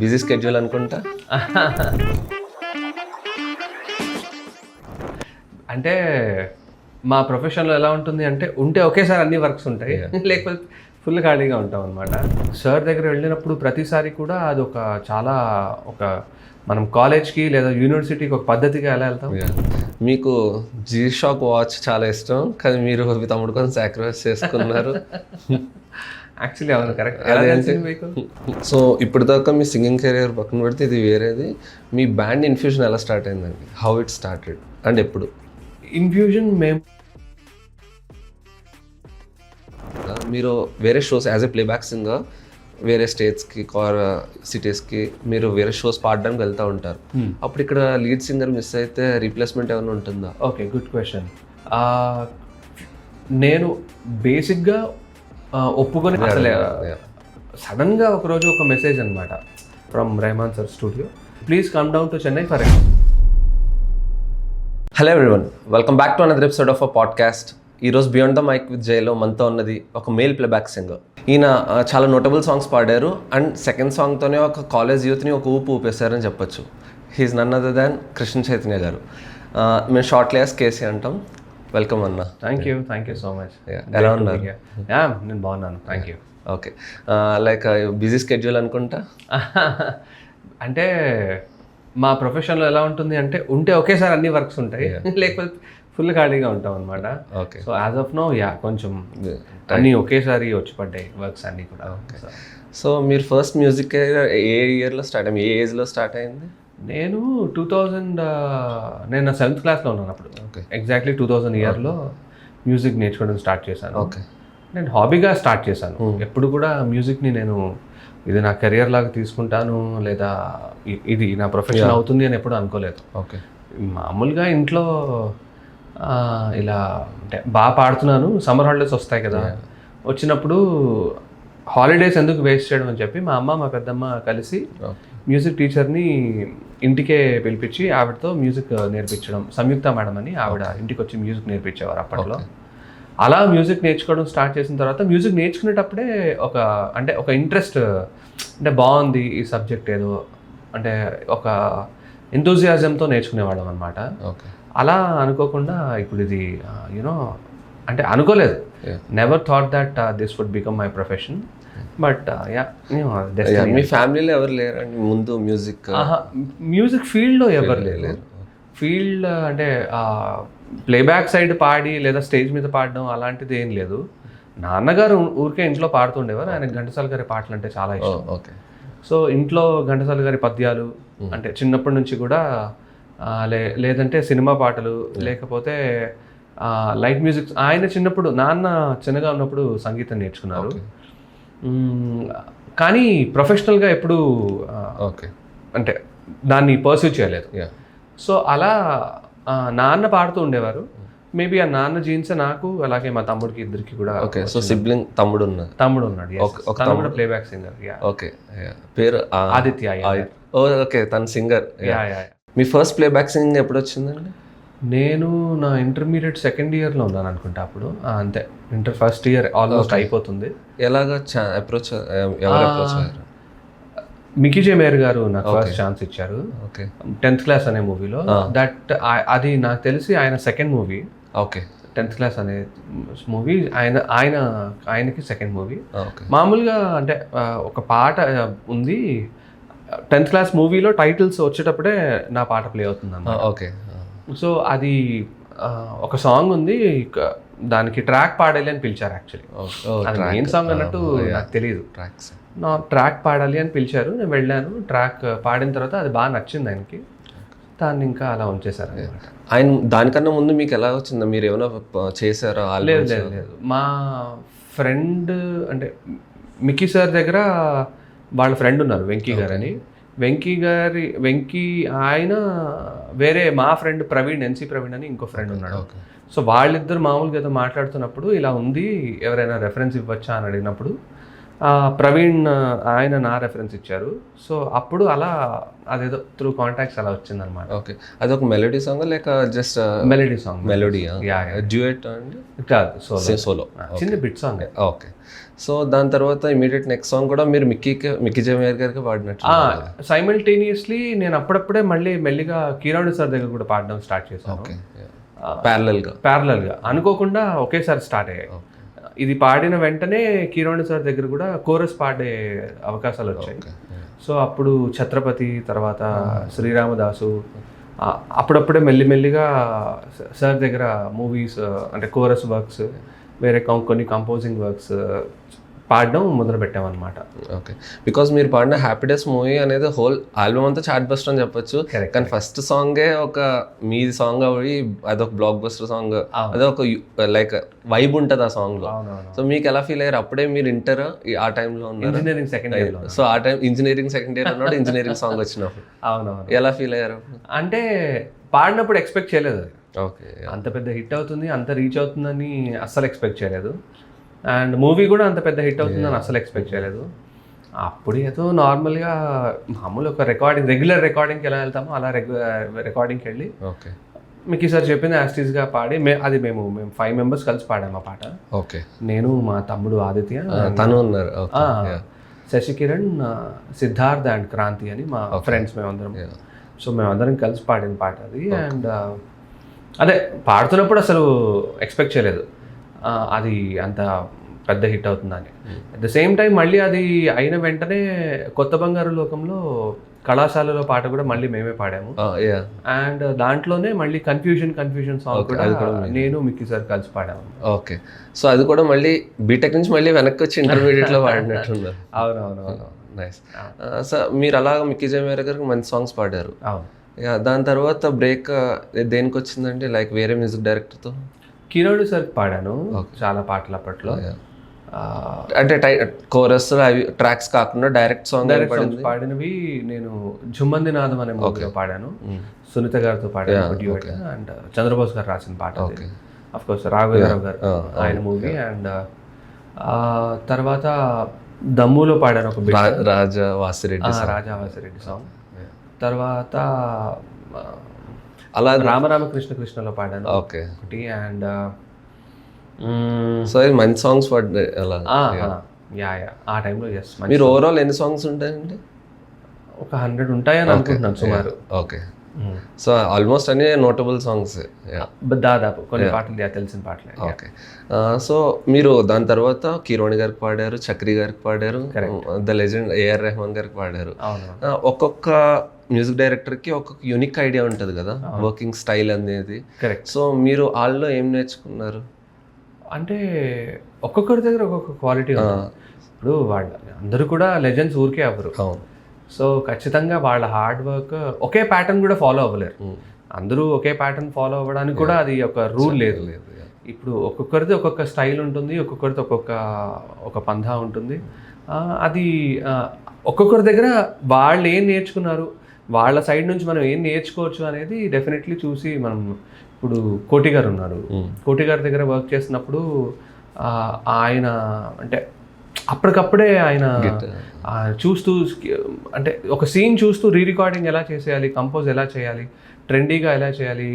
Busy schedule అనుకుంటా. అంటే మా ప్రొఫెషన్లో ఎలా ఉంటుంది అంటే ఉంటే ఒకేసారి అన్ని వర్క్స్ ఉంటాయి, లేకపోతే ఫుల్ ఖాళీగా ఉంటాం అనమాట. సార్ దగ్గర వెళ్ళినప్పుడు ప్రతిసారి కూడా అది ఒక మనం కాలేజ్కి లేదా యూనివర్సిటీకి ఒక పద్ధతిగా ఎలా వెళ్తాం. మీకు జీ షాక్ వాచ్ చాలా ఇష్టం, కానీ మీరు తమ్ముడు కోసం సాక్రిఫైస్ చేసుకున్నారు. యాక్చువల్లీ అవును, కరెక్ట్. మీకు సో ఇప్పుడు దాకా మీ సింగింగ్ కెరియర్ పక్కన పెడితే ఇది వేరేది. మీ బ్యాండ్ ఇన్ఫ్యూజన్ ఎలా స్టార్ట్ అయిందండి? హౌ ఇట్ స్టార్టెడ్ అండ్ ఎప్పుడు? ఇన్ఫ్యూజన్ మీరు వేరే shows as a playback singer వేరే స్టేట్స్కి ఆర్ సిటీస్కి మీరు వేరే షోస్ పాడడానికి వెళ్తూ ఉంటారు. అప్పుడు ఇక్కడ లీడ్ సింగర్ మిస్ అయితే రీప్లేస్మెంట్ ఏమైనా ఉంటుందా? Okay, good question. నేను బేసిక్గా ఒప్పుకొని అసలే సడన్గా ఒకరోజు ఒక మెసేజ్ అనమాట from Rahman sir studio, please come down to Chennai for it. Hello everyone, welcome back to another episode of a podcast. ఈరోజు బియాండ్ ద మైక్ విత్ జైలో మనతో ఉన్నది ఒక మేల్ ప్లేబ్యాక్ సింగర్. ఈయన చాలా నోటబుల్ సాంగ్స్ పాడారు అండ్ సెకండ్ సాంగ్తోనే ఒక కాలేజ్ యూత్ని ఒక ఊపేశారని చెప్పొచ్చు. He's none other than Krishna Chaitanya garu. మేము షార్ట్లీ యాస్ కేసీ అంటాం. వెల్కమ్ అన్న. Thank you so much. ఎలా ఉన్నారు? నేను బాగున్నాను, thank you. Okay, like busy schedule అనుకుంటా. అంటే మా ప్రొఫెషన్లో ఎలా ఉంటుంది అంటే ఉంటే ఒకేసారి అన్ని వర్క్స్ ఉంటాయి, లేకపోతే ఫుల్ ఖాళీగా ఉంటాం అనమాట. Okay, so as of now కొంచెం అన్నీ ఒకేసారి వచ్చి పడ్డాయి వర్క్స్ అన్నీ కూడా. ఓకే, సో మీరు ఫస్ట్ మ్యూజిక్ కెరీర్ ఏ ఇయర్లో స్టార్ట్ అయింది? ఏ ఏజ్లో స్టార్ట్ అయింది? నేను 2000 నేను 7th క్లాస్లో ఉన్నాను అప్పుడు. ఓకే, ఎగ్జాక్ట్లీ 2000 ఇయర్లో మ్యూజిక్ నేర్చుకోవడం స్టార్ట్ చేశాను. ఓకే, నేను హాబీగా స్టార్ట్ చేశాను. ఎప్పుడు కూడా మ్యూజిక్ని నేను ఇది నా కెరియర్ లాగా తీసుకుంటాను లేదా ఇది నా ప్రొఫెషన్ అవుతుంది అని ఎప్పుడు అనుకోలేదు. ఓకే, మామూలుగా ఇంట్లో ఇలా అంటే బాగా పాడుతున్నాను, సమ్మర్ హాలిడేస్ వస్తాయి కదా, వచ్చినప్పుడు హాలిడేస్ ఎందుకు వేస్ట్ చేయడం అని చెప్పి మా అమ్మ మా పెద్దమ్మ కలిసి మ్యూజిక్ టీచర్ని ఇంటికే పిలిపించి ఆవిడతో మ్యూజిక్ నేర్పించడం. సంయుక్త మేడం అని ఆవిడ ఇంటికి వచ్చి మ్యూజిక్ నేర్పించేవారు అప్పట్లో. అలా మ్యూజిక్ నేర్చుకోవడం స్టార్ట్ చేసిన తర్వాత మ్యూజిక్ నేర్చుకునేటప్పుడే ఒక ఇంట్రెస్ట్, అంటే బాగుంది ఈ సబ్జెక్ట్, ఏదో అంటే ఒక ఎంతూజియాజంతో నేర్చుకునేవాళ్ళం అనమాట. ఓకే, అలా అనుకోకుండా ఇప్పుడు ఇది అంటే అనుకోలేదు, never thought that this would become my profession. But మీ ఫ్యామిలీలో ఎవరు లేరండి ముందు మ్యూజిక్ ఫీల్డ్లో ఎవరు లేరు. ఫీల్డ్ అంటే ప్లేబ్యాక్ సైడ్ పాడి లేదా స్టేజ్ మీద పాడడం అలాంటిది ఏం లేదు. నాన్నగారు ఊరికే ఇంట్లో పాడుతుండేవారు. ఆయన ఘంటసాల గారి పాటలు అంటే చాలా ఇష్టం. ఓకే, సో ఇంట్లో ఘంటసాల గారి పద్యాలు అంటే చిన్నప్పటి నుంచి కూడా లేదంటే సినిమా పాటలు, లేకపోతే లైట్ మ్యూజిక్. ఆయన చిన్నప్పుడు నాన్న చిన్నగా ఉన్నప్పుడు సంగీతం నేర్చుకున్నారు, కానీ ప్రొఫెషనల్గా ఎప్పుడు అంటే దాన్ని పర్సూ చేయలేదు. సో అలా నాన్న పాడుతూ ఉండేవారు. మేబీ ఆ నాన్న జీన్స్ నాకు, అలాగే మా తమ్ముడికి ఇద్దరికి కూడా. ఓకే, సో సిబ్లింగ్ తమ్ముడు ఉన్నాడు? తను కూడా ప్లేబ్యాక్ సింగర్. ఓకే, పేరు ఆదిత్య. ఓకే, తన సింగర్. మీ ఫస్ట్ ప్లేబ్యాక్ సింగింగ్ ఎప్పుడు వచ్చిందండి? నేను నా ఇంటర్మీడియట్ సెకండ్ ఇయర్లో ఉన్నాను అనుకుంటా అప్పుడు. అంతే, ఇంటర్ ఫస్ట్ ఇయర్ ఆల్మోస్ట్ అయిపోతుంది. ఎలాగా అప్రోచ్ అయ్యారు? మికీ జే మేయర్ గారు నాకు ఫస్ట్ ఛాన్స్ ఇచ్చారు. ఓకే, 10th క్లాస్ అనే మూవీలో. అది నాకు తెలిసి ఆయన second movie. Okay, 10th class అనే మూవీ ఆయనకి సెకండ్ మూవీ. ఓకే, మామూలుగా అంటే ఒక పాట ఉంది 10th క్లాస్ మూవీలో, టైటిల్స్ వచ్చేటప్పుడే నా పాట ప్లే అవుతుంది అన్నమాట. ఓకే, సో అది ఒక సాంగ్ ఉంది, దానికి ట్రాక్ పాడాలి అని పిలిచారు. యాక్చువల్లీ అది మెయిన్ సాంగ్ అన్నట్టు నాకు తెలియదు. నా ట్రాక్ పాడాలి అని పిలిచారు, నేను వెళ్ళాను. ట్రాక్ పాడిన తర్వాత అది బాగా నచ్చింది ఆయనకి, దాన్ని ఇంకా అలా ఉంచేశారు. ఆయన దానికన్నా ముందు మీకు ఎలా వచ్చిందా? మీరు ఏమైనా చేశారా? లేదు. మా ఫ్రెండ్ అంటే మిక్కీ సార్ దగ్గర వాళ్ళ ఫ్రెండ్ ఉన్నారు, వెంకీ గారు అని. వెంకీ ఆయన వేరే మా ఫ్రెండ్ ప్రవీణ్, ఎన్సీ ప్రవీణ్ అని ఇంకో ఫ్రెండ్ ఉన్నాడు. సో వాళ్ళిద్దరు మామూలుగా ఏదో మాట్లాడుతున్నప్పుడు ఇలా ఉంది, ఎవరైనా రెఫరెన్స్ ఇవ్వచ్చా అని అడిగినప్పుడు ప్రవీణ్ ఆయన నా రెఫరెన్స్ ఇచ్చారు. సో అప్పుడు అలా అదేదో త్రూ కాంటాక్ట్స్ అలా వచ్చిందనమాట. ఓకే, అదొక మెలోడీ సాంగ్ లేక just melody song. Melody duet అండి? కాదు, సోలో చిన్న బిట్ సాంగ్. ఓకే, సో దాని తర్వాత ఇమీడియట్ నెక్స్ట్ సాంగ్ కూడా మీరు మిక్కీ జమేర్ గారికి పాడినట్టు. సైమల్టేనియస్లీ నేను అప్పుడప్పుడే మళ్ళీ మెల్లిగా కీరవాణి సార్ దగ్గర కూడా పాడడం స్టార్ట్ చేశాను. ఓకే, ప్యారలల్గా అనుకోకుండా ఒకేసారి స్టార్ట్ అయ్యాయి. ఇది పాడిన వెంటనే కీరవాణి సార్ దగ్గర కూడా కోరస్ పాడే అవకాశాలు వచ్చాయి. సో అప్పుడు ఛత్రపతి, తర్వాత శ్రీరామదాసు, అప్పుడప్పుడే మెల్లిమెల్లిగా సార్ దగ్గర మూవీస్ అంటే కోరస్ వర్క్స్, వేరే కొన్ని కంపోజింగ్ వర్క్స్ పాడడం మొదలు పెట్టామన్నమాట. ఓకే, బికాస్ మీరు పాడిన హ్యాపీ డేస్ మూవీ అనేది హోల్ ఆల్బమ్ అంతా చాట్ బస్టర్ అని చెప్పొచ్చు. కానీ ఫస్ట్ సాంగే ఒక మీది సాంగ్ అవి అదొక బ్లాక్ బస్టర్ సాంగ్, అదొక లైక్ వైబ్ ఉంటుంది ఆ సాంగ్ లో. సో మీకు ఎలా ఫీల్ అయ్యారు? అప్పుడే మీరు ఇంటర్ ఆ టైంలో ఉన్నారు, ఇంజనీరింగ్ సెకండ్ ఇయర్. సో ఆ టైం ఇంజనీరింగ్ సెకండ్ ఇయర్ అన్నప్పుడు ఇంజనీరింగ్ సాంగ్ వచ్చినప్పుడు అవునవును, ఎలా ఫీల్ అయ్యారు? అంటే పాడినప్పుడు ఎక్స్పెక్ట్ చేయలేదు అది ఓకే అంత పెద్ద హిట్ అవుతుంది, అంత రీచ్ అవుతుందని అస్సలు ఎక్స్పెక్ట్ చేయలేదు. అండ్ మూవీ కూడా అంత పెద్ద హిట్ అవుతుందని అస్సలు ఎక్స్పెక్ట్ చేయలేదు. అప్పుడు ఏదో నార్మల్గా మామూలు ఒక రెగ్యులర్ రికార్డింగ్కి ఎలా వెళ్తామో అలా రికార్డింగ్కి వెళ్ళి ఓకే మీకు సార్ చెప్పింది యాస్టీస్గా పాడి మేము 5 మెంబర్స్ కలిసి పాడాము ఆ పాట. ఓకే, నేను, మా తమ్ముడు ఆదిత్య, తను ఉన్నారు, శశికిరణ్, సిద్ధార్థ్ అండ్ క్రాంతి అని మా ఫ్రెండ్స్ మేమందరం. సో మేమందరం కలిసి పాడిన పాట అది. అండ్ అదే పాడుతున్నప్పుడు అసలు ఎక్స్పెక్ట్ చేయలేదు అది అంత పెద్ద హిట్ అవుతుందని. అట్ ద సేమ్ టైం మళ్ళీ అది అయిన వెంటనే కొత్త బంగారు లోకంలో కళాశాలలో పాట కూడా మళ్ళీ మేమే పాడాము. అండ్ దాంట్లోనే మళ్ళీ కన్ఫ్యూజన్ సాంగ్ కూడా నేను మిక్కీ సార్ కలిసి పాడాము. ఓకే, సో అది కూడా మళ్ళీ బీటెక్ నుంచి మళ్ళీ వెనక్కి వచ్చి ఇంటర్మీడియట్లో పాడినట్టున్నారు. అవునవును, నైస్. సో మీరు అలాగ మిక్కీ జమేర్ గారికి మంచి సాంగ్స్ పాడారు. అవును, దాని తర్వాత బ్రేక్ దేనికి వచ్చిందంటే లైక్ వేరే మ్యూజిక్ డైరెక్టర్తో? కీరవాణి సార్ పాడాను చాలా పాటలు అప్పట్లో. అంటే కోరస్ అవి ట్రాక్స్ కాకుండా డైరెక్ట్ సాంగ్ పాడినవి నేను జుమ్మంది నాదం అనే మూవీలో పాడాను, సునీత గారితో పాడాను. అండ్ చంద్రబోస్ గారు రాసిన పాట, అఫ్ కోర్స్ రాఘవేంద్రరావు గారు ఆయన మూవీ. అండ్ తర్వాత దమ్ములో పాడాను ఒక రాజా వాసిరెడ్డి సాంగ్. తర్వాత అలా రామకృష్ణలో పాడాను ఒకటి. అండ్ సో మంచి సాంగ్స్ పడ్డాయి అలా. ఆ టైంలో మీరు ఓవరాల్ ఎన్ని సాంగ్స్ ఉంటాయండి? ఒక 100 ఉంటాయని అనుకుంటున్నాను సుమారు. ఓకే, సో ఆల్మోస్ట్ అన్ని నోటబుల్ సాంగ్స్ దాదాపు, కొన్ని పాటలు తెలిసిన పాటలే. ఓకే, సో మీరు దాని తర్వాత కీరవాణి గారికి పాడారు, చక్రి గారికి పాడారు, ద లెజెండ్ ఏఆర్ రెహమాన్ గారికి పాడారు. ఒక్కొక్క మ్యూజిక్ డైరెక్టర్కి ఒక్కొక్క యూనిక్ ఐడియా ఉంటుంది కదా, వర్కింగ్ స్టైల్ అనేది. కరెక్ట్. సో మీరు వాళ్ళలో ఏం నేర్చుకున్నారు? అంటే ఒక్కొక్కరి దగ్గర ఒక్కొక్క క్వాలిటీ ఉంది. ఇప్పుడు అందరూ కూడా లెజెండ్స్ ఊరికే అవ్వరు. సో ఖచ్చితంగా వాళ్ళ హార్డ్ వర్క్ ఒకే ప్యాటర్న్ కూడా ఫాలో అవ్వలేరు. అందరూ ఒకే ప్యాటర్న్ ఫాలో అవ్వడానికి కూడా అది ఒక రూల్ లేదు. ఇప్పుడు ఒక్కొక్కరిది ఒక్కొక్క స్టైల్ ఉంటుంది, ఒక్కొక్కరిది ఒక పంధా ఉంటుంది. అది ఒక్కొక్కరి దగ్గర వాళ్ళు ఏం నేర్చుకున్నారు, వాళ్ళ సైడ్ నుంచి మనం ఏం నేర్చుకోవచ్చు అనేది డెఫినెట్లీ చూసి మనం. ఇప్పుడు కోటి గారు ఉన్నారు, కోటి గారి దగ్గర వర్క్ చేసినప్పుడు ఆయన అంటే అప్పటికప్పుడే ఆయన చూస్తూ అంటే ఒక సీన్ చూస్తూ రికార్డింగ్ ఎలా చేసేయాలి, కంపోజ్ ఎలా చేయాలి, ట్రెండీగా ఎలా చేయాలి,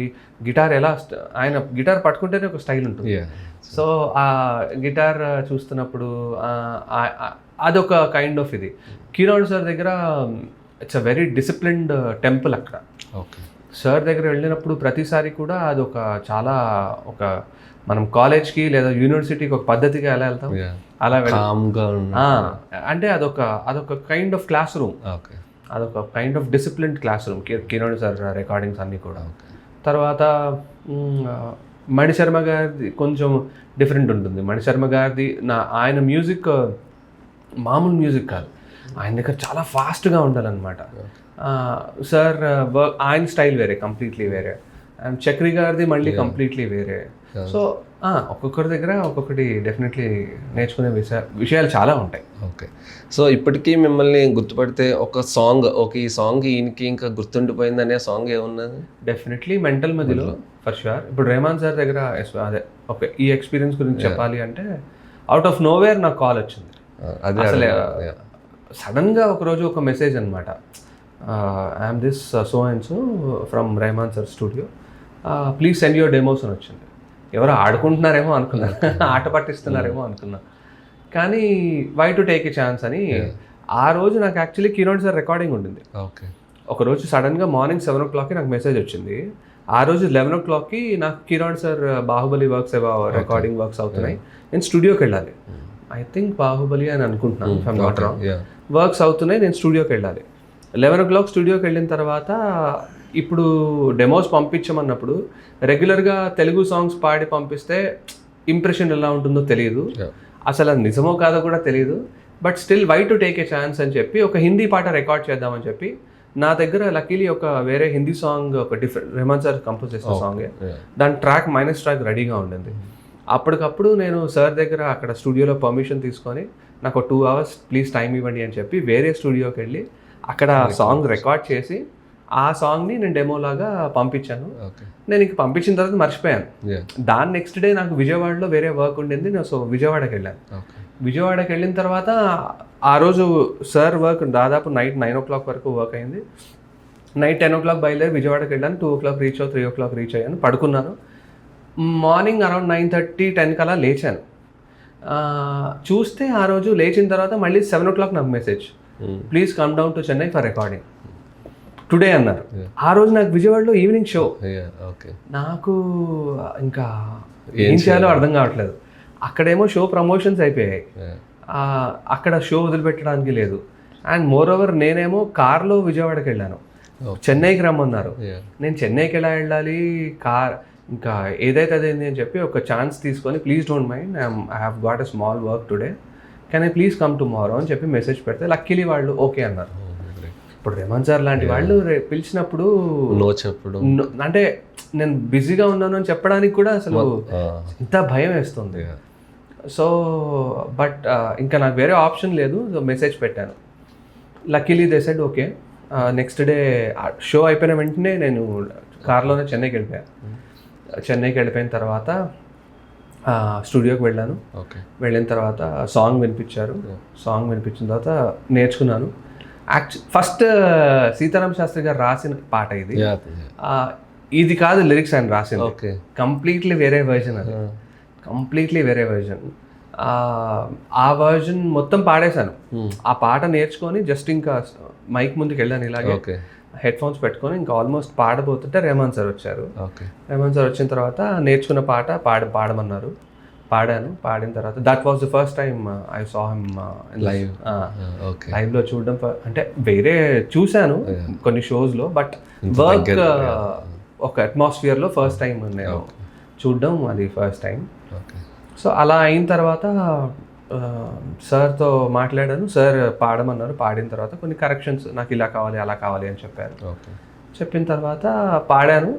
గిటార్ ఎలా ఆయన గిటార్ పట్టుకుంటేనే ఒక స్టైల్ ఉంటుంది. సో ఆ గిటార్ చూస్తున్నప్పుడు అదొక కైండ్ ఆఫ్ ఇది. కీరవాణి సార్ దగ్గర it's a very disciplined temple అక్కడ. ఓకే, సార్ దగ్గర వెళ్ళినప్పుడు ప్రతిసారి కూడా అదొక చాలా మనం కాలేజ్కి లేదా యూనివర్సిటీకి ఒక పద్ధతిగా ఎలా వెళ్తాం అలా అంటే అదొక కైండ్ ఆఫ్ క్లాస్ రూమ్, అదొక kind of disciplined class room Keeravani sir recordings అన్నీ కూడా. తర్వాత మణిశర్మ గారిది కొంచెం డిఫరెంట్ ఉంటుంది. మణిశర్మ గారిది ఆయన మ్యూజిక్ మామూలు మ్యూజిక్ కాదు, ఆయన దగ్గర చాలా ఫాస్ట్గా ఉండాలన్నమాట. సార్ ఆయన స్టైల్ వేరే, కంప్లీట్లీ వేరే. అండ్ చక్రి గారిది మళ్ళీ కంప్లీట్లీ వేరే. సో ఒక్కొక్కరి దగ్గర ఒక్కొక్కటి డెఫినెట్లీ నేర్చుకునే విషయాలు చాలా ఉంటాయి. ఓకే, సో ఇప్పటికీ మిమ్మల్ని గుర్తుపడితే ఒక సాంగ్, ఈ సాంగ్ ఈయనకి ఇంకా గుర్తుండిపోయింది అనే సాంగ్ ఏమున్నది? డెఫినెట్లీ మెంటల్ మదిలో ఫర్ షూర్. ఇప్పుడు రెహమాన్ సార్ దగ్గర అదే ఓకే, ఈ ఎక్స్పీరియన్స్ గురించి చెప్పాలి అంటే అవుట్ ఆఫ్ నోవేర్ నాకు కాల్ వచ్చింది. అదే అసలు సడన్గా ఒకరోజు ఒక మెసేజ్ అనమాట, I am this so and so from Rahman sir studio, please send your demos అని వచ్చింది. ఎవరో ఆడుకుంటున్నారేమో అనుకున్నాను, ఆట పట్టిస్తున్నారేమో అనుకున్నా. కానీ why to take a chance అని ఆ రోజు నాకు యాక్చువల్లీ కిరణ్ సార్ రికార్డింగ్ ఉండింది. ఓకే. ఒకరోజు సడన్గా మార్నింగ్ 7 o'clockకి నాకు మెసేజ్ వచ్చింది. ఆ రోజు 11 o'clockకి నాకు Kiran sir Baahubali works recording works అవుతున్నాయి, నేను స్టూడియోకి వెళ్ళాలి. ఐ థింక్ బాహుబలి అని అనుకుంటున్నాను, if I'm not wrong. Works అవుతున్నాయి, నేను స్టూడియోకి వెళ్ళాలి. 11 o'clock స్టూడియోకి వెళ్ళిన తర్వాత ఇప్పుడు డెమోస్ పంపించమన్నప్పుడు రెగ్యులర్గా తెలుగు సాంగ్స్ పాడి పంపిస్తే ఇంప్రెషన్ ఎలా ఉంటుందో తెలియదు, అసలు అది నిజమో కాదో కూడా తెలియదు. But still why to take a chance అని చెప్పి ఒక హిందీ పాట రికార్డ్ చేద్దామని చెప్పి నా దగ్గర లక్కీలీ ఒక వేరే హిందీ సాంగ్, ఒక డిఫరెంట్ రెహమాన్ సార్ కంపోజ్ చేసిన సాంగ్, దాని ట్రాక్ -ట్రాక్ రెడీగా ఉండింది. అప్పటికప్పుడు నేను సార్ దగ్గర అక్కడ స్టూడియోలో పర్మిషన్ తీసుకొని నాకు 2 hours ప్లీజ్ టైం ఇవ్వండి అని చెప్పి వేరే స్టూడియోకి వెళ్ళి అక్కడ సాంగ్ రికార్డ్ చేసి ఆ సాంగ్ని నేను డెమోలాగా పంపించాను. నేను ఇంక పంపించిన తర్వాత మర్చిపోయాను. దాని నెక్స్ట్ డే నాకు విజయవాడలో వేరే వర్క్ ఉండింది, నేను సో విజయవాడకి వెళ్ళాను. విజయవాడకి వెళ్ళిన తర్వాత ఆ రోజు సార్ వర్క్ దాదాపు నైట్ 9 o'clock వరకు వర్క్ అయింది. నైట్ 10 o'clock బయలుదేరి విజయవాడకి వెళ్ళాను. 2 o'clock రీచ్ 3 o'clock రీచ్ అయ్యాను, పడుకున్నాను. మార్నింగ్ అరౌండ్ 9:30, 10 కల్లా లేచాను. చూస్తే ఆ రోజు లేచిన తర్వాత మళ్ళీ 7 o'clock నాకు message, please come down to Chennai for recording today అన్నారు. ఆ రోజు నాకు విజయవాడలో ఈవినింగ్ షో. నాకు ఇంకా ఏం చేయాలో అర్థం కావట్లేదు. అక్కడేమో షో ప్రమోషన్స్ అయిపోయాయి, అక్కడ షో వదిలిపెట్టడానికి లేదు. అండ్ మోర్ ఓవర్ నేనేమో కార్లో విజయవాడకి వెళ్ళాను, చెన్నైకి రమ్మన్నారు. నేను చెన్నైకి ఎలా వెళ్ళాలి, కార్ ఇంకా ఏదైతే అదేంది అని చెప్పి ఒక ఛాన్స్ తీసుకొని please don't mind, I have got a small work today, can I please come tomorrow అని చెప్పి మెసేజ్ పెడితే లక్కీలీ వాళ్ళు ఓకే అన్నారు. ఇప్పుడు రెహమాన్ సార్ లాంటి వాళ్ళు పిలిచినప్పుడు అంటే నేను బిజీగా ఉన్నాను అని చెప్పడానికి కూడా అసలు ఇంత భయం వేస్తుంది. సో బట్ ఇంకా నాకు వేరే ఆప్షన్ లేదు, మెసేజ్ పెట్టాను. Luckily they said okay. Next day show అయిపోయిన వెంటనే నేను కార్లోనే చెన్నైకి వెళ్ళిపోయాను. చెన్నైకి వెళ్ళిపోయిన తర్వాత స్టూడియోకి వెళ్ళాను. వెళ్ళిన తర్వాత సాంగ్ వినిపించారు. సాంగ్ వినిపించిన తర్వాత నేర్చుకున్నాను. ఫస్ట్ సీతారామ శాస్త్రి గారు రాసిన పాట ఇది. ఇది కాదు లిరిక్స్ ఆయన రాసింది, కంప్లీట్లీ వేరే వర్జన్. అది కంప్లీట్లీ వేరే వర్జన్. ఆ వర్జన్ మొత్తం పాడేశాను. ఆ పాట నేర్చుకొని జస్ట్ ఇంకా మైక్ ముందుకు వెళ్ళాను, ఇలాగే హెడ్ ఫోన్స్ పెట్టుకొని ఇంకా ఆల్మోస్ట్ పాడబోతుంటే రెహమాన్ సార్ వచ్చారు. రెహమాన్ సార్ వచ్చిన తర్వాత నేర్చుకున్న పాట పాడమన్నారు. పాడాను. పాడిన తర్వాత that was the first time I saw him లైవ్లో చూడడం. అంటే వేరే చూశాను కొన్ని షోస్లో, బట్ వర్క్ ఒక అట్మాస్ఫియర్లో ఫస్ట్ టైం నేను చూడడం, అది ఫస్ట్ టైం. సో అలా అయిన తర్వాత సార్తో మాట్లాడాను. సార్ పాడమన్నారు. పాడిన తర్వాత కొన్ని కరెక్షన్స్, నాకు ఇలా కావాలి అలా కావాలి అని చెప్పారు. చెప్పిన తర్వాత పాడాను.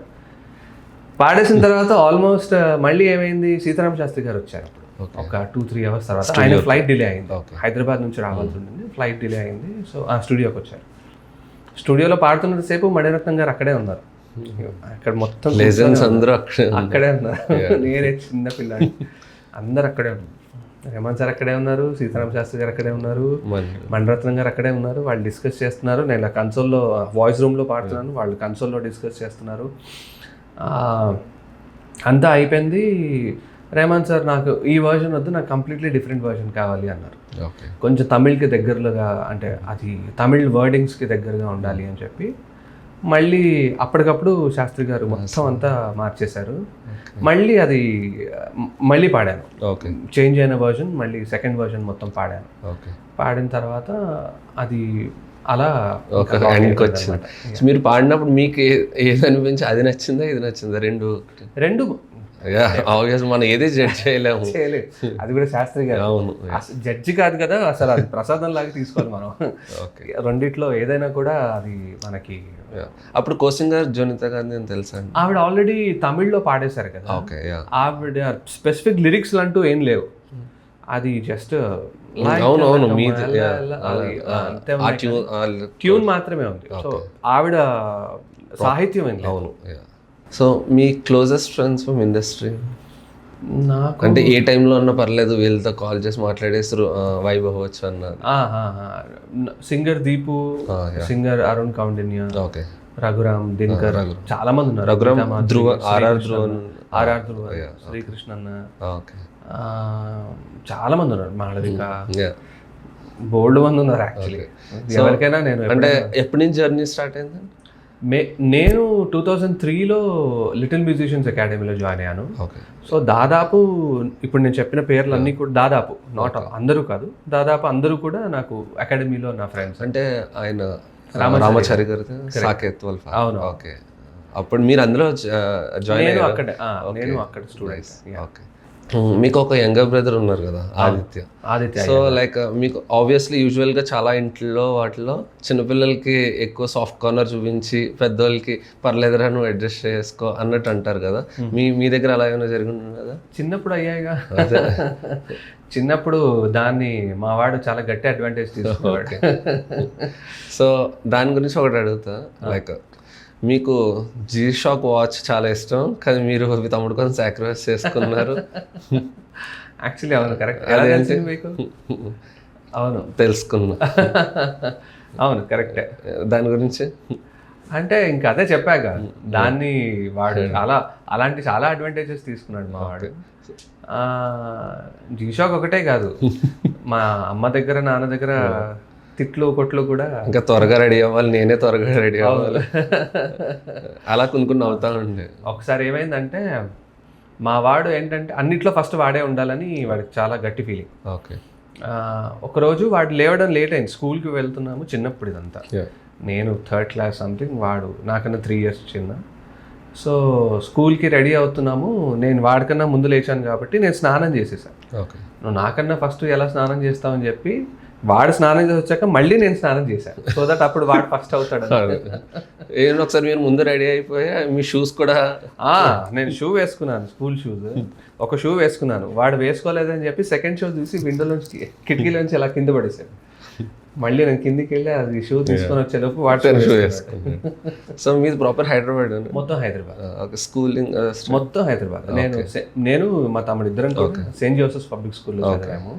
పాడేసిన తర్వాత ఆల్మోస్ట్ మళ్ళీ ఏమైంది, సీతారామ శాస్త్రి గారు వచ్చారు. ఒక 2-3 hours తర్వాత ఆయన ఫ్లైట్ డిలే అయింది, హైదరాబాద్ నుంచి రావాల్సి ఉంటుంది, ఫ్లైట్ డిలే అయింది. సో ఆ స్టూడియోకి వచ్చారు. స్టూడియోలో పాడుతున్నంతసేపు మణిరత్నం గారు అక్కడే ఉన్నారు. అక్కడ మొత్తం అక్కడే ఉన్నారు. నేనే చిన్న పిల్లాడి, అందరు అక్కడే ఉన్నారు. రెహమాన్ సార్ అక్కడే ఉన్నారు, సీతారామ శాస్త్రి గారు అక్కడే ఉన్నారు, మణిరత్నం గారు అక్కడే ఉన్నారు. వాళ్ళు డిస్కస్ చేస్తున్నారు. నేను ఇలా కన్సోల్లో వాయిస్ రూమ్లో పాడుతున్నాను, వాళ్ళు కన్సోల్లో డిస్కస్ చేస్తున్నారు. అంతా అయిపోయింది. రెహమాన్ సార్ నాకు ఈ వర్జన్ వద్దు, నాకు కంప్లీట్లీ డిఫరెంట్ వర్జన్ కావాలి అన్నారు. కొంచెం తమిళ్కి దగ్గరగా, అంటే అది తమిళ్ వర్డింగ్స్కి దగ్గరగా ఉండాలి అని చెప్పి మళ్ళీ అప్పటికప్పుడు శాస్త్రి గారు మొత్తం అంతా మార్చేశారు. మళ్ళీ అది మళ్ళీ పాడాను, చేంజ్ అయిన వర్జన్, మళ్ళీ సెకండ్ వర్జన్ మొత్తం పాడాను. పాడిన తర్వాత అది అలా ఎండ్కి వచ్చింది. మీరు పాడినప్పుడు మీకు ఏది అనిపించి, అది నచ్చిందా ఇది నచ్చిందా? రెండు మనం ఏది జడ్జ్ చేయలేము. అది కూడా శాస్త్రి గారు. అవును, జడ్జి కాదు కదా, అసలు అది ప్రసాదం లాగా తీసుకోవాలి మనం. రెండిట్లో ఏదైనా కూడా అది మనకి. అప్పుడు కోసింగర్ జోనితా గాంధీ అని తెలుసా? ఆవిడ ఆల్రెడీ తమిళ్లో పాడేశారు కదా. ఆవిడ స్పెసిఫిక్ లిరిక్స్ అంటూ ఏం లేవు, అది జస్ట్ అవునవును ట్యూన్ మాత్రమే ఉంది. సో ఆవిడ సాహిత్యం ఏంటి. అవును. So me closest friends from industry? నాకు అంటే ఏ టైంలో ఉన్నా పర్లేదు వీళ్ళతో కాల్ చేసి మాట్లాడేస్తారు వైబ్ అవ్వచ్చు అన్నారు. Singer Deepu, singer Arun Kaundinya, okay, Raghuram, Dinakar, చాలా మంది ఉన్నారు. రఘురామ్, ధ్రువ, ఆర్ఆర్ ధ్రువ, శ్రీకృష్ణ అన్న, ఓకే, చాలా మంది ఉన్నారు. మాళవిక, బోల్డ్ మంది ఉన్నారు యాక్చువల్లీ. ఎవరికైనా నేను అంటే ఎప్పటి నుంచి జర్నీ స్టార్ట్ అయింది? నేను 2003లో లిటిల్ మ్యూజిషియన్స్ అకాడమీలో జాయిన్ అయ్యాను. ఓకే. సో దాదాపు ఇప్పుడు నేను చెప్పిన పేర్లు అన్నీ కూడా దాదాపు నాట్ అందరూ కాదు, దాదాపు అందరూ కూడా నాకు అకాడమీలో నా ఫ్రెండ్స్. అంటే ఆయన రామాచారి గారు సాకేత్ వాళ్ళ father. అవును. ఓకే. అప్పుడు మీరు అందులో జాయిన్ నేను అయ్యారు? అక్కడే నేను అక్కడ స్టూడెంట్. ఓకే. మీకు ఒక యంగర్ బ్రదర్ ఉన్నారు కదా, ఆదిత్య. సో లైక్ మీకు ఆబ్వియస్లీ యూజువల్గా చాలా ఇంట్లో వాటిలో చిన్నపిల్లలకి ఎక్కువ సాఫ్ట్ కార్నర్ చూపించి పెద్దోళ్ళకి పర్లేదురా నువ్వు అడ్జస్ట్ చేసుకో అన్నట్టు అంటారు కదా. మీ దగ్గర అలా ఏమైనా జరిగింది కదా? చిన్నప్పుడు అయ్యాయిగా. చిన్నప్పుడు దాన్ని మా వాడు చాలా గట్టి అడ్వాంటేజ్ తీసుకున్నాడు. సో దాని గురించి ఒకటి అడుగుతా, లైక్ మీకు జీ షాక్ వాచ్ చాలా ఇష్టం కానీ మీరు మీ తమ్ముడు కోసం సాక్రిఫైస్ చేసుకున్నారు. యాక్చువల్లీ అవును, కరెక్ట్. మీకు అవును తెలుసుకున్నా. అవును, కరెక్టే. దాని గురించి అంటే ఇంకా అదే చెప్పాక, దాన్ని వాడు అలాంటి చాలా అడ్వాంటేజెస్ తీసుకున్నాడు మా వాడు. జీ షాక్ ఒకటే కాదు, మా అమ్మ దగ్గర నాన్న దగ్గర తిట్లు కొట్లు కూడా. ఇంకా త్వరగా రెడీ అవ్వాలి, నేనే త్వరగా రెడీ అవ్వాలి, అలా కొన్ని అవుతా ఉండే. ఒకసారి ఏమైందంటే మా వాడు ఏంటంటే అన్నిట్లో ఫస్ట్ వాడే ఉండాలని వాడికి చాలా గట్టి ఫీలింగ్. ఓకే. ఒకరోజు వాడు లేవడం లేట్ అయింది, స్కూల్కి వెళ్తున్నాము, చిన్నప్పుడు ఇదంతా. నేను 3rd క్లాస్ సంథింగ్, వాడు నాకన్నా 3 years చిన్న. సో స్కూల్కి రెడీ అవుతున్నాము, నేను వాడికన్నా ముందు లేచాను కాబట్టి నేను స్నానం చేసేసాను. ఓకే. నువ్వు నాకన్నా ఫస్ట్ ఎలా స్నానం చేస్తావని చెప్పి వాడు స్నానం చేసి వచ్చాక మళ్ళీ నేను స్నానం చేశాను, సో దట్ అప్పుడు వాడు ఫస్ట్ అవుతాడు. ఏమో ఒకసారి మీరు ముందు రెడీ అయిపోయా, మీ షూస్ కూడా. నేను షూ వేసుకున్నాను, స్కూల్ షూస్. ఒక షూ వేసుకున్నాను, వాడు వేసుకోలేదని చెప్పి సెకండ్ షూ చూసి విండోలోంచి కిటికీలోంచి ఎలా కింద పడేసాడు. మళ్ళీ నేను కిందికి వెళ్ళి అది షూ తీసుకొని వచ్చేలోపు వాడు షూ వేసుకున్నాను. సో మీది ప్రాపర్ హైదరాబాద్? మొత్తం హైదరాబాద్. స్కూలింగ్ మొత్తం హైదరాబాద్. నేను మా తమ్ముడు ఇద్దరం సెయింట్ జోసెఫ్ పబ్లిక్ స్కూల్లో చదివాము.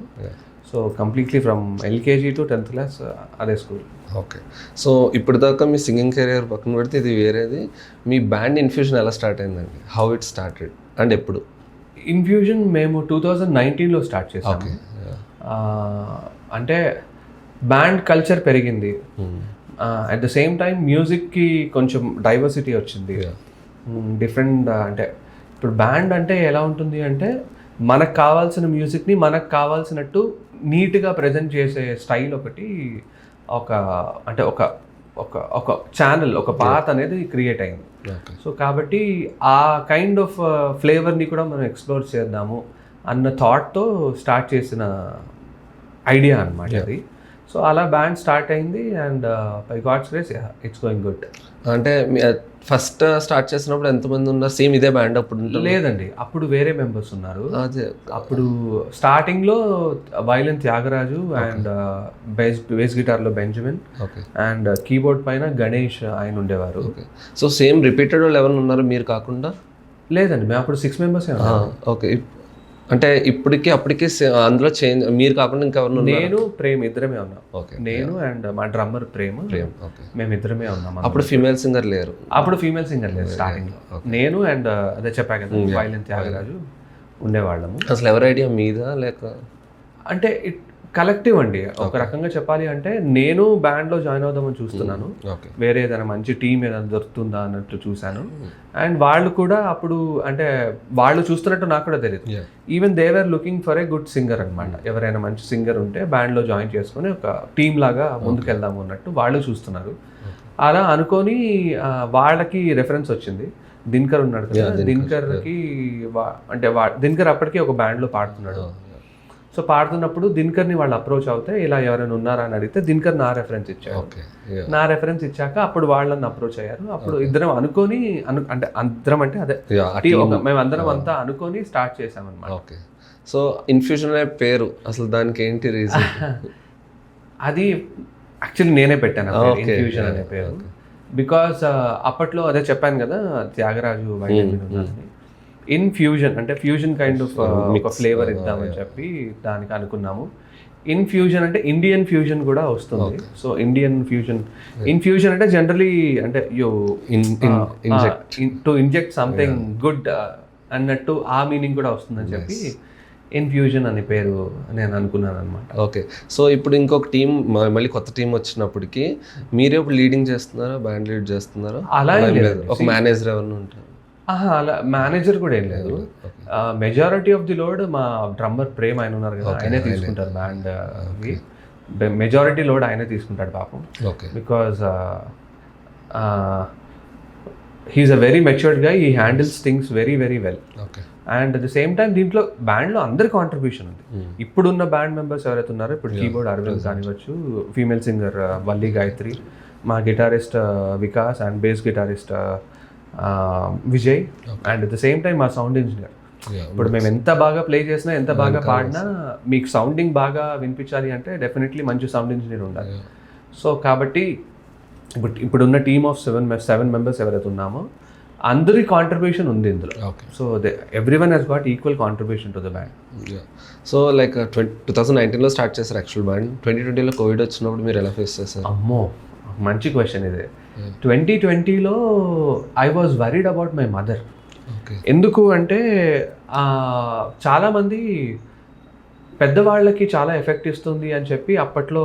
So completely from LKG to 10th class అదే స్కూల్. ఓకే. సో ఇప్పటిదాకా మీ సింగింగ్ కెరియర్ పక్కన పెడితే ఇది వేరేది, మీ బ్యాండ్ ఇన్ఫ్యూజన్ ఎలా స్టార్ట్ అయిందండి? హౌ ఇట్ స్టార్టెడ్ అండ్ ఎప్పుడు? ఇన్ఫ్యూజన్ మేము 2019లో స్టార్ట్ చేసాము. అంటే బ్యాండ్ కల్చర్ పెరిగింది, అట్ ద సేమ్ టైం మ్యూజిక్కి కొంచెం డైవర్సిటీ వచ్చింది, డిఫరెంట్. అంటే ఇప్పుడు బ్యాండ్ అంటే ఎలా ఉంటుంది అంటే మనకు కావాల్సిన మ్యూజిక్ని మనకు కావాల్సినట్టు నీట్గా ప్రజెంట్ చేసే స్టైల్ ఒకటి, అంటే ఒక ఛానల్, ఒక పాత్ అనేది క్రియేట్ అయింది. సో కాబట్టి ఆ కైండ్ ఆఫ్ ఫ్లేవర్ని కూడా మనం ఎక్స్ప్లోర్ చేద్దాము అన్న థాట్తో స్టార్ట్ చేసిన ఐడియా అన్నమాట అది. సో అలా బ్యాండ్ స్టార్ట్ అయింది and by God's grace it's going good. అంటే ఫస్ట్ స్టార్ట్ చేసినప్పుడు ఎంతమంది ఉన్నారు? సేమ్ ఇదే బ్యాండ్ అప్పుడు? లేదండి, అప్పుడు వేరే మెంబర్స్ ఉన్నారు. అప్పుడు స్టార్టింగ్లో వైలిన్ త్యాగరాజు అండ్ బేస్ గిటార్లో బెంజమిన్ అండ్ కీబోర్డ్ పైన గణేష్ ఆయన ఉండేవారు. సో సేమ్ రిపీటెడ్ వాళ్ళు ఎవరైనా ఉన్నారు మీరు కాకుండా? లేదండి, మేము అప్పుడు 6 members. ఓకే. అంటే ఇప్పటికి అప్పటికి అందులో చేంజ్ మీరు కాకుండా ఇంకెవరు? నేను ప్రేమ్ ఇద్దరమే ఉన్నాం. ఓకే. నేను అండ్ మా డ్రమ్మర్ ప్రేమ్, మేము ఇద్దరమే ఉన్నాం. అప్పుడు ఫీమేల్ సింగర్ లేరు? అప్పుడు ఫీమేల్ సింగర్ లేదు స్టార్టింగ్ లో. నేను అండ్ అదే చెప్పా కదా వైలిన్ త్యాగరాజు ఉండేవాళ్ళము. అసలు ఎవరి ఐడియా మీదా లేక? అంటే కలెక్టివ్ అండి, ఒక రకంగా చెప్పాలి అంటే. నేను బ్యాండ్లో జాయిన్ అవుదామని చూస్తున్నాను, వేరే ఏదైనా మంచి టీం ఏదైనా దొరుకుతుందా అన్నట్టు చూశాను. అండ్ వాళ్ళు కూడా అప్పుడు అంటే వాళ్ళు చూస్తున్నట్టు నాకు కూడా తెలియదు. Even they were looking for a good singer అనమాట. ఎవరైనా మంచి సింగర్ ఉంటే బ్యాండ్లో జాయిన్ చేసుకొని ఒక టీం లాగా ముందుకెళ్దాము అన్నట్టు వాళ్ళు చూస్తున్నారు. అలా అనుకొని వాళ్ళకి రెఫరెన్స్ వచ్చింది. దినకర్ ఉన్నాడు కదా, దినకర్కి అంటే దినకర్ అప్పటికి ఒక బ్యాండ్లో పాడుతున్నాడు. సో పాడుతున్నప్పుడు దినకర్ని వాళ్ళు అప్రోచ్ అవుతే ఇలా ఎవరైనా ఉన్నారా అని అడిగితే దినకర్ నా రెఫరెన్స్ ఇచ్చారు. నా రెఫరెన్స్ ఇచ్చాక అప్పుడు వాళ్ళని అప్రోచ్ అయ్యారు. అప్పుడు ఇద్దరం అనుకొని అంటే అందరం అంటే అదే మేము అందరం అంతా అనుకొని స్టార్ట్ చేసామన్నమాట. ఓకే. సో ఇన్ఫ్యూజన్ అనే పేరు అసలు దానికి ఏంటి రీజన్? అది యాక్చువల్లీ నేనే పెట్టాను ఇన్ఫ్యూజన్ అనే పేరు. బికాస్ అప్పట్లో అదే చెప్పాను కదా త్యాగరాజు వైలిన్ ఉన్నారని. ఇన్ ఫ్యూజన్ అంటే ఫ్యూజన్ కైండ్ ఆఫ్ ఒక ఫ్లేవర్ ఇద్దామని చెప్పి దానికి అనుకున్నాము. ఇన్ ఫ్యూజన్ అంటే ఇండియన్ ఫ్యూజన్ కూడా వస్తుంది. So Indian fusion, in fusion అంటే జనరలీ అంటే you to inject something good అన్నట్టు ఆ మీనింగ్ కూడా వస్తుందని చెప్పి ఇన్ఫ్యూజన్ అనే పేరు నేను అనుకున్నాను అనమాట. ఓకే, సో ఇప్పుడు ఇంకొక టీం, మళ్ళీ కొత్త టీం వచ్చినప్పటికి మీరే ఇప్పుడు లీడింగ్ చేస్తున్నారా, బ్యాండ్ లీడ్ చేస్తున్నారా? అలా ఏం లేదు, ఒక మేనేజర్ ఎవరైనా ఉంటారు? అలా మేనేజర్ కూడా ఏం లేదు. మెజారిటీ ఆఫ్ ది లోడ్ మా డ్రమ్మర్ ప్రేమ్ ఆయన ఉన్నారు కదా, ఆయనే తీసుకుంటారు బ్యాండ్. మెజారిటీ లోడ్ ఆయనే తీసుకుంటాడు పాపం. Okay, because he's a very matured గా, he handles things very very well. Okay, and at the same time దీంట్లో బ్యాండ్లో అందరి కాంట్రిబ్యూషన్ ఉంది. ఇప్పుడున్న బ్యాండ్ మెంబర్స్ ఎవరైతే ఉన్నారో, ఇప్పుడు కీబోర్డ్ అరవింద్ కానివచ్చు, ఫీమేల్ సింగర్ వల్లి గాయత్రి, మా guitarist Vikas and bass guitarist Vijay, and at the same time మా సౌండ్ ఇంజనీర్. ఇప్పుడు మేము ఎంత బాగా ప్లే చేసినా, ఎంత బాగా పాడినా, మీకు సౌండింగ్ బాగా వినిపించాలి అంటే డెఫినెట్లీ మంచి సౌండ్ ఇంజనీర్ ఉండాలి. సో కాబట్టి ఇప్పుడున్న టీమ్ ఆఫ్ సెవెన్ మెంబర్స్ ఎవరైతే ఉన్నామో అందరి కాంట్రిబ్యూషన్ ఉంది ఇందులో. So everyone he's got equal contribution to the band. So like 2019లో స్టార్ట్ చేశారు యాక్చువల్ బ్యాండ్. 2020లో కోవిడ్ వచ్చినప్పుడు మీరు ఎలా ఫేస్ చేశారు? అమ్మో, మంచి క్వశ్చన్ ఇదే. 2020లో I was worried about my mother. ఎందుకు అంటే చాలామంది పెద్దవాళ్ళకి చాలా ఎఫెక్ట్ ఇస్తుంది అని చెప్పి అప్పట్లో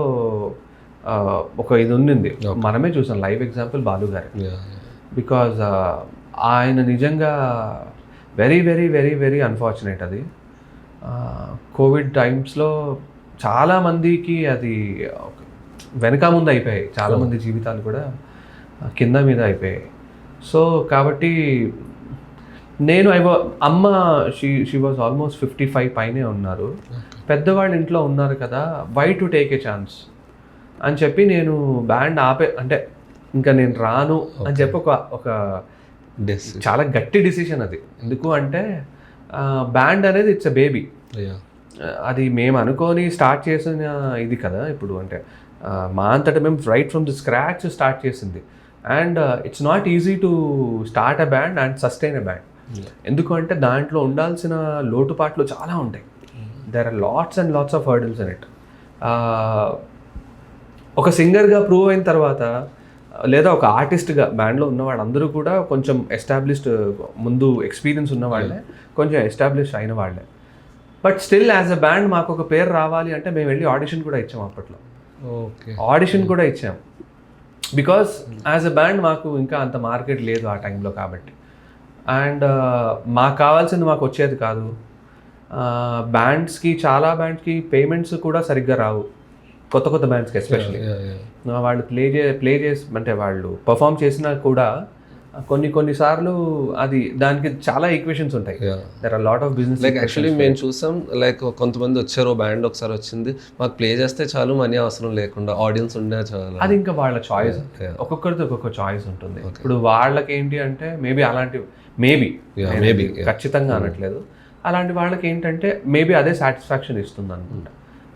ఒక ఇది ఉండింది. మనమే చూసాం, లైవ్ ఎగ్జాంపుల్ బాలు గారు. బికాజ్ ఆయన నిజంగా very very very very unfortunate. అది కోవిడ్ టైమ్స్లో చాలామందికి అది వెనక ముందు అయిపోయాయి, చాలామంది జీవితాలు కూడా కింద మీద అయిపోయాయి. సో కాబట్టి నేను అమ్మ షీ వాజ్ ఆల్మోస్ట్ 55 పైనే ఉన్నారు. పెద్దవాళ్ళు ఇంట్లో ఉన్నారు కదా, why to take a chance అని చెప్పి నేను బ్యాండ్ అంటే ఇంకా నేను రాను అని చెప్పి ఒక చాలా గట్టి డిసిషన్ అది. ఎందుకు అంటే బ్యాండ్ అనేది ఇట్స్ ఎ బేబీ. అది మేము అనుకొని స్టార్ట్ చేసిన ఇది కదా. ఇప్పుడు అంటే మా అంతటా మేము right from the scratch start చేసింది. And it's not easy to start a band and sustain a band. ఎందుకు అంటే దాంట్లో ఉండాల్సిన లోటుపాట్లు చాలా ఉంటాయి. There are lots and lots of hurdles in it. ఒక సింగర్గా ప్రూవ్ అయిన తర్వాత, లేదా ఒక ఆర్టిస్ట్గా బ్యాండ్లో ఉన్న వాళ్ళందరూ కూడా కొంచెం ఎస్టాబ్లిష్డ్, ముందు ఎక్స్పీరియన్స్ ఉన్న వాళ్ళే, కొంచెం ఎస్టాబ్లిష్ అయిన వాళ్ళే. But still as a band మాకు ఒక పేరు రావాలి అంటే మేము వెళ్ళి ఆడిషన్ కూడా ఇచ్చాం అప్పట్లో. ఆడిషన్ కూడా ఇచ్చాం బికాస్ యాజ్ అ బ్యాండ్ మాకు ఇంకా అంత మార్కెట్ లేదు ఆ టైంలో కాబట్టి. అండ్ మాకు కావాల్సింది మాకు వచ్చేది కాదు. బ్యాండ్స్కి, చాలా బ్యాండ్స్కి పేమెంట్స్ కూడా సరిగ్గా రావు, కొత్త కొత్త బ్యాండ్స్కి ఎస్పెషల్లీ. వాళ్ళు ప్లే చేసి అంటే వాళ్ళు పర్ఫామ్ చేసినా కూడా కొన్నిసార్లు అది దానికి చాలా ఈక్వేషన్స్ ఉంటాయి. There are lot of business. Like actually మేము చూసాం, లైక్ కొంతమంది వచ్చారు, బ్యాండ్ ఒకసారి వచ్చింది, మాకు ప్లే చేస్తే చాలు, మనీ అవసరం లేకుండా, ఆడియన్స్ ఉండే చాలు. అది ఇంకా వాళ్ళ చాయిస్, ఒక్కొక్కరితో ఒక్కొక్క చాయిస్ ఉంటుంది. ఇప్పుడు వాళ్ళకి ఏంటి అంటే మేబీ ఖచ్చితంగా అనట్లేదు, అలాంటి వాళ్ళకి ఏంటంటే మేబీ అదే సాటిస్ఫాక్షన్ ఇస్తుంది అనుకుంటా.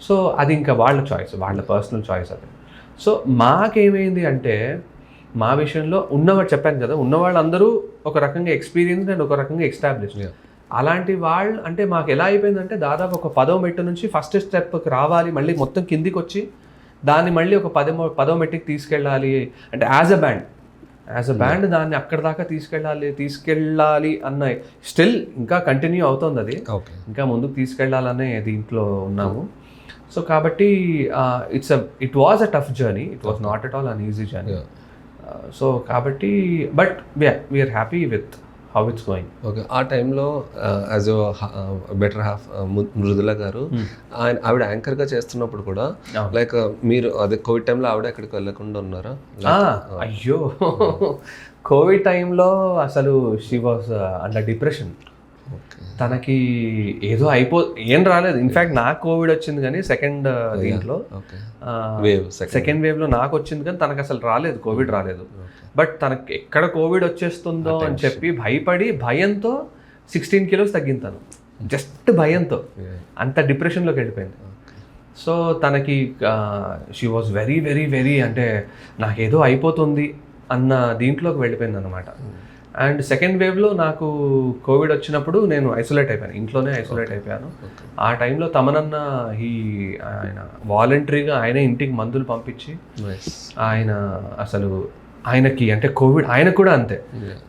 సో అది ఇంకా వాళ్ళ చాయిస్, వాళ్ళ పర్సనల్ చాయిస్ అది. సో మాకేమైంది అంటే, మా విషయంలో చెప్పాను కదా, ఉన్నవాళ్ళందరూ ఒక రకంగా ఎక్స్పీరియన్స్ అండ్ ఒక రకంగా ఎస్టాబ్లిష్. అలాంటి వాళ్ళు అంటే మాకు ఎలా అయిపోయిందంటే, దాదాపు ఒక 10వ మెట్టు నుంచి ఫస్ట్ స్టెప్కి రావాలి, మళ్ళీ మొత్తం కిందికి వచ్చి దాన్ని మళ్ళీ ఒక 10వ మెట్టుకి తీసుకెళ్ళాలి అంటే యాజ్ అ బ్యాండ్ దాన్ని అక్కడి దాకా తీసుకెళ్ళాలి అన్న స్టిల్ ఇంకా కంటిన్యూ అవుతుంది అది. ఇంకా ముందుకు తీసుకెళ్ళాలనే దీంట్లో ఉన్నాము. సో కాబట్టి it was a tough journey, it was not at all an easy journey. So కాబట్టి but we're happy with how it's going. Okay, ఆ టైంలో యాజ్ బెటర్ హాఫ్ మృదుల గారు, ఆవిడ యాంకర్గా చేస్తున్నప్పుడు కూడా లైక్ మీరు అదే కోవిడ్ టైంలో ఆవిడ ఎక్కడికి వెళ్ళకుండా ఉన్నారా? అయ్యో, కోవిడ్ టైంలో అసలు షీ వాజ్ అండర్ డిప్రెషన్. తనకి ఏదో ఏం రాలేదు. ఇన్ఫ్యాక్ట్ నాకు కోవిడ్ వచ్చింది కానీ సెకండ్ వేవ్లో నాకు వచ్చింది కానీ తనకు అసలు రాలేదు, కోవిడ్ రాలేదు. బట్ తనకి ఎక్కడ కోవిడ్ వచ్చేస్తుందో అని చెప్పి భయంతో 16 kilos తగ్గింది తను, జస్ట్ భయంతో. అంత డిప్రెషన్లోకి వెళ్ళిపోయింది. సో తనకి she was very very very అంటే నాకేదో అయిపోతుంది అన్న దీంట్లోకి వెళ్ళిపోయింది అనమాట. అండ్ సెకండ్ వేవ్లో నాకు కోవిడ్ వచ్చినప్పుడు నేను ఐసోలేట్ అయిపోయాను, ఇంట్లోనే ఐసోలేట్ అయిపోయాను. ఆ టైంలో తమనన్న ఆయన వాలంటరీగా ఆయనే ఇంటికి మందులు పంపించి ఆయన అసలు ఆయనకి అంటే కోవిడ్ ఆయనకు కూడా అంతే,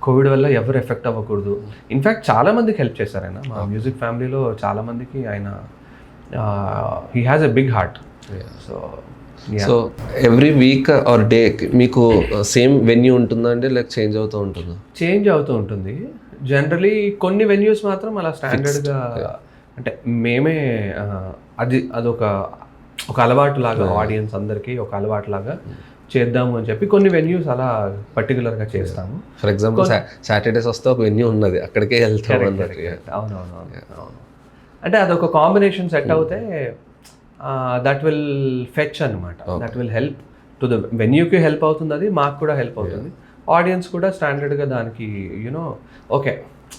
కోవిడ్ వల్ల ఎవరు ఎఫెక్ట్ అవ్వకూడదు. ఇన్ఫ్యాక్ట్ చాలా మందికి హెల్ప్ చేశారు ఆయన. మా మ్యూజిక్ ఫ్యామిలీలో చాలా మందికి ఆయన he has a big heart. So every week or day మీకు సేమ్ వెన్యూ ఉంటుందా అండి, లేక చేంజ్ అవుతూ ఉంటుందా? చేంజ్ అవుతూ ఉంటుంది జనరలీ. కొన్ని వెన్యూస్ మాత్రం అలా స్టాండర్డ్గా అంటే మేమే అదొక అలవాటు లాగా, ఆడియన్స్ అందరికీ ఒక అలవాటు లాగా చేద్దాము అని చెప్పి కొన్ని వెన్యూస్ అలా పర్టికులర్గా చేస్తాము. ఫర్ ఎగ్జాంపుల్ సాటర్డేస్ వస్తే ఒక వెన్యూ ఉన్నది, అక్కడికే వెళ్తాం. అవును. అంటే అదొక కాంబినేషన్ సెట్ అవుతే దట్ విల్ ఫెచ్ అనమాట. That will help to the వెన్యూకి హెల్ప్ అవుతుంది, అది మాకు కూడా హెల్ప్ అవుతుంది. ఆడియన్స్ కూడా స్టాండర్డ్గా దానికి యూనో ఓకే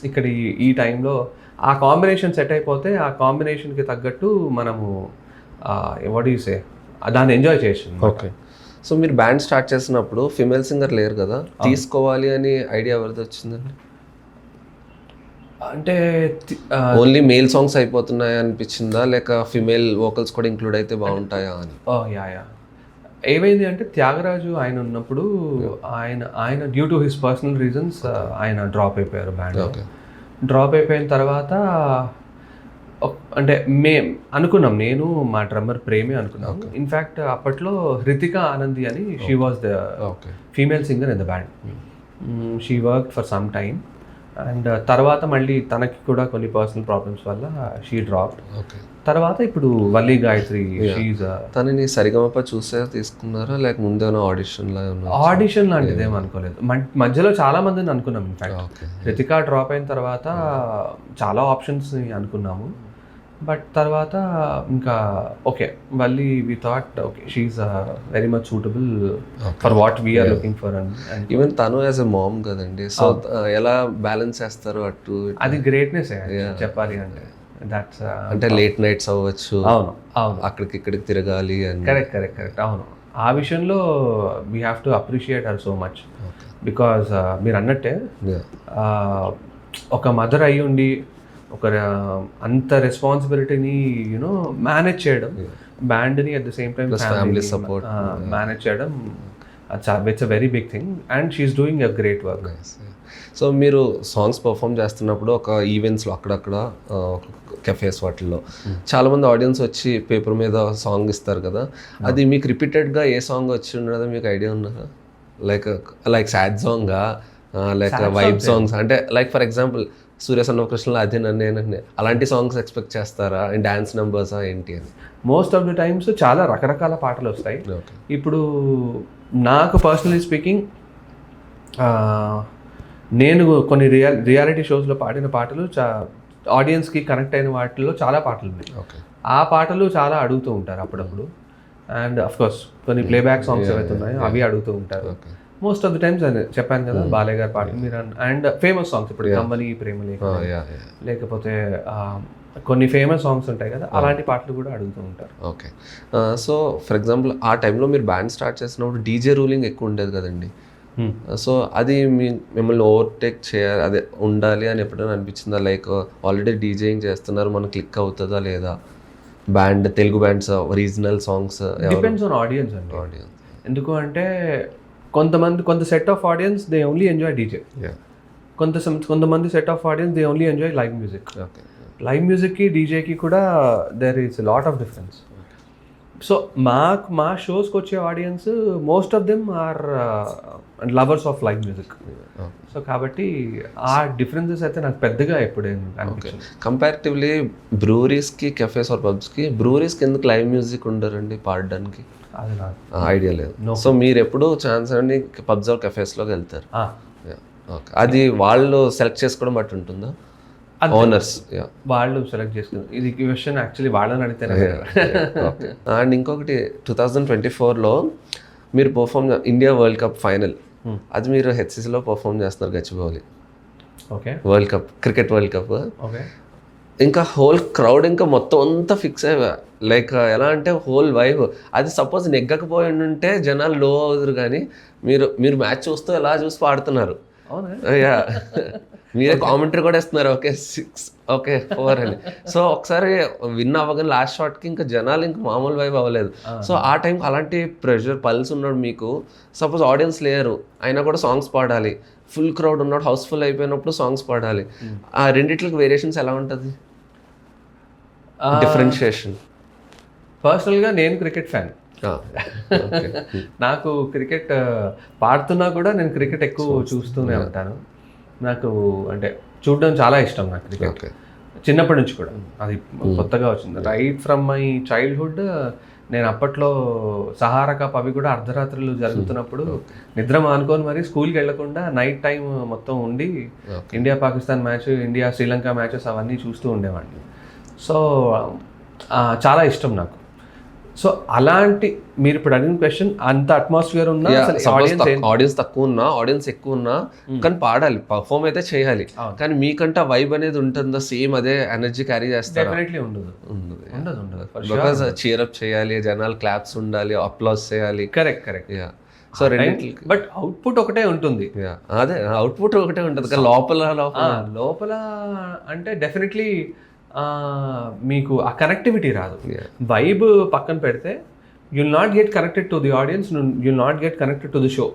ఇక్కడ ఈ టైంలో ఆ కాంబినేషన్ సెట్ అయిపోతే ఆ కాంబినేషన్కి తగ్గట్టు మనము వాట్ యు సే దాన్ని ఎంజాయ్ చేయొచ్చు. ఓకే. సో మీరు బ్యాండ్ స్టార్ట్ చేసినప్పుడు ఫిమేల్ సింగర్ లేరు కదా, తీసుకోవాలి అని ఐడియా ఎవరిది వచ్చిందండి? అంటే ఓన్లీ మేల్ సాంగ్స్ అయిపోతున్నాయా అనిపించిందా, లేక ఫిమేల్ వోకల్స్ కూడా ఇంక్లూడ్ అయితే బాగుంటాయా అని? యా ఏమైంది అంటే త్యాగరాజు ఆయన ఉన్నప్పుడు ఆయన due to his personal reasons ఆయన డ్రాప్ అయిపోయారు బ్యాండ్. డ్రాప్ అయిపోయిన తర్వాత అంటే అనుకున్నాం, నేను మా డ్రమ్మర్ ప్రేమే అనుకున్నాం. ఇన్ఫ్యాక్ట్ అప్పట్లో హృతిక ఆనంది అని she was the female singer in the band. She work for some time and తర్వాత మళ్ళీ తనకి కూడా కొన్ని పర్సనల్ ప్రాబ్లమ్స్ వల్ల షీ డ్రాప్. తర్వాత ఇప్పుడు వల్లి గాయత్రి తనని సరిగమప చూసే తీసుకున్నారా, లేక ముందేమైనా ఆడిషన్ లాంటిది ఏమో అనుకోలేదు. మధ్యలో చాలా మందిని అనుకున్నాం. ఇన్ఫ్యాక్ట్ హృతిక డ్రాప్ అయిన తర్వాత చాలా ఆప్షన్స్ని అనుకున్నాము. బట్ తర్వాత ఇంకా okay Valli we thought okay she is very much suitable for what we are looking for. And even తను యాజ్ ఎ మామ్ కదండి, సో ఎలా బ్యాలెన్స్ చేస్తారు అటు? అది గ్రేట్నెస్ చెప్పాలి అంటే. దట్స్ అంటే లేట్ నైట్స్ అవ్వచ్చు, అవును అక్కడికి ఇక్కడికి తిరగాలి అని. కరెక్ట్ అవును. ఆ విషయంలో we have to appreciate her so much. Because మీరు అన్నట్టే ఒక మదర్ అయ్యి ఉండి ఒక అంత రెస్పాన్సిబిలిటీని యూనో మేనేజ్ చేయడం, బ్యాండ్ని at the same time family support manage చేయడం, it's a very big thing and she's doing a great work. So మీరు సాంగ్స్ పర్ఫామ్ చేస్తున్నప్పుడు ఒక ఈవెంట్స్లో అక్కడక్కడ కెఫేస్ వాటిల్లో చాలామంది ఆడియన్స్ వచ్చి పేపర్ మీద సాంగ్ ఇస్తారు కదా, అది మీకు రిపీటెడ్గా ఏ సాంగ్ వచ్చి ఉన్నదో మీకు ఐడియా ఉన్నదా? లైక్ సాడ్ సాంగా, లైక్ వైబ్ సాంగ్స్, అంటే like for example Surya son of కృష్ణలో అది నన్నే అలాంటి సాంగ్స్ ఎక్స్పెక్ట్ చేస్తారా? డాన్స్ నెంబర్సా ఏంటి అని? మోస్ట్ ఆఫ్ ది టైమ్స్ చాలా రకరకాల పాటలు వస్తాయి. ఇప్పుడు నాకు పర్సనలీ స్పీకింగ్ నేను కొన్ని రియాలిటీ షోస్లో పాడిన పాటలు ఆడియన్స్కి కనెక్ట్ అయిన వాటిల్లో చాలా పాటలు ఉన్నాయి. ఆ పాటలు చాలా అడుగుతూ ఉంటారు అప్పుడప్పుడు. అండ్ అఫ్ కోర్స్ కొన్ని ప్లేబ్యాక్ సాంగ్స్ ఏవైతే ఉన్నాయో అవి అడుగుతూ ఉంటారు. మోస్ట్ ఆఫ్ ది టైమ్స్ చెప్పాను కదా బాలయ్య గారి పాటలు మీరు అండ్ ఫేమస్ సాంగ్స్ ఇప్పుడు కమ్మని ప్రేమ లేకపోతే కొన్ని ఫేమస్ సాంగ్స్ ఉంటాయి కదా, అలాంటి పాటలు కూడా అడుగుతూ ఉంటారు. ఓకే. సో ఫర్ ఎగ్జాంపుల్ ఆ టైంలో మీరు బ్యాండ్ స్టార్ట్ చేసినప్పుడు డీజే రూలింగ్ ఎక్కువ ఉండేది కదండి. సో అది మిమ్మల్ని ఓవర్టేక్ చేయాలి, అదే ఉండాలి అని ఎప్పుడైనా అనిపించిందా? లైక్ ఆల్రెడీ డీజేయింగ్ చేస్తున్నారు, మనకు క్లిక్ అవుతుందా లేదా? Band Telugu bands regional songs depends on audience అండి. ఆడియన్స్ ఎందుకు అంటే కొంత set of audience they only enjoy DJ, కొంతమంది set of audience they only enjoy live music. Live మ్యూజిక్కి డీజేకి కూడా there is lot of difference. So మా షోస్కి వచ్చే audience most of them are lovers of live music. So కాబట్టి ఆ differences అయితే నాకు పెద్దగా ఎప్పుడేం అనిపించింది. కంపారిటివ్లీ బ్రూవరీస్కి కెఫేస్ ఆర్ పబ్స్కి, బ్రూవరీస్కి ఎందుకు లైవ్ మ్యూజిక్ ఉండరండి పాడడానికి? అది ఐడియా లేదు. సో మీరు ఎప్పుడు ఛాన్స్ అండి పబ్స్ ఆర్ కెఫేస్లోకి వెళ్తారు, ఓకే, అది వాళ్ళు సెలెక్ట్ చేసుకోవడం బట్టి ఉంటుందా? ఓనర్స్ వాళ్ళు సెలెక్ట్ చేసుకున్నారు. ఇది క్వశ్చన్ యాక్చువల్లీ వాళ్ళని అడిగితేనే. అండ్ ఇంకొకటి 2024లో మీరు perform India world cup final, అది మీరు హెచ్సిసిలో పర్ఫామ్ చేస్తున్నారు Gachibowli. Okay, world cup, cricket world cup. Okay, ఇంకా హోల్ క్రౌడ్ ఇంకా మొత్తం అంతా ఫిక్స్ అయ్యా, లైక్ ఎలా అంటే హోల్ వైబ్. అది సపోజ్ నెగ్గకపోయి ఉంటే జనాలు లో అవుతారు, కానీ మీరు మ్యాచ్ చూస్తూ ఎలా చూసి పాడుతున్నారు. అవునా? యా మీరే కామెంటరీ కూడా ఇస్తున్నారు, ఓకే 6 ఓకే 4 అని. సో ఒకసారి విన్ అవ్వగానే లాస్ట్ షాట్కి ఇంకా జనాలు ఇంకా మామూలు వైబ్ అవ్వలేదు. సో ఆ టైంకి అలాంటి ప్రెషర్ పల్స్ ఉన్నాడు మీకు, సపోజ్ ఆడియన్స్ లేరు అయినా కూడా సాంగ్స్ పాడాలి, ఫుల్ క్రౌడ్ ఉన్నాడు, హౌస్ఫుల్ అయిపోయినప్పుడు సాంగ్స్ పాడాలి, ఆ రెండిట్లకి వేరియేషన్స్ ఎలా ఉంటుంది, డిఫరెన్షియేషన్? పర్సనల్గా నేను క్రికెట్ ఫ్యాన్. నాకు క్రికెట్ పాడుతున్నా కూడా నేను క్రికెట్ ఎక్కువ చూస్తూనే ఉంటాను. నాకు అంటే చూడడం చాలా ఇష్టం నాకు క్రికెట్, చిన్నప్పటి నుంచి కూడా. అది కొత్తగా వచ్చింది రైట్ ఫ్రమ్ మై చైల్డ్హుడ్. నేను అప్పట్లో సహారా కప్ అవి కూడా అర్ధరాత్రులు జరుగుతున్నప్పుడు నిద్ర మానుకొని మరి స్కూల్కి వెళ్లకుండా నైట్ టైం మొత్తం ఉండి India Pakistan match, India Sri Lanka matches అవన్నీ చూస్తూ ఉండేవాడిని. సో చాలా ఇష్టం నాకు. సో అలాంటి మీరు ఇప్పుడు అడిగిన క్వశ్చన్, అంత అట్మాస్ఫియర్ ఉన్నా, ఆడియన్స్ తక్కువ ఉన్నా ఆడియన్స్ ఎక్కువ ఉన్నా కానీ పాడాలి, పర్ఫార్మ్ అయితే చేయాలి, కానీ మీకంటే వైబ్ అనేది ఉంటుందా, సేమ్ అదే ఎనర్జీ క్యారీ చేస్తారు? డెఫినెట్లీ ఉండదు. బికాజ్ చీరప్ చేయాలి, జనాలు క్లాప్స్ ఉండాలి, అప్లాస్ చేయాలి. కరెక్ట్. సో రెండింటికి బట్ అవుట్పుట్ ఒకటే ఉంటుంది. అదే అవుట్పుట్ ఒకటే ఉంటుంది కానీ లోపల అంటే డెఫినెట్లీ మీకు ఆ కనెక్టివిటీ రాదు. వైబ్ పక్కన పెడితే you'll not get connected to the audience, you'll not get connected to the show.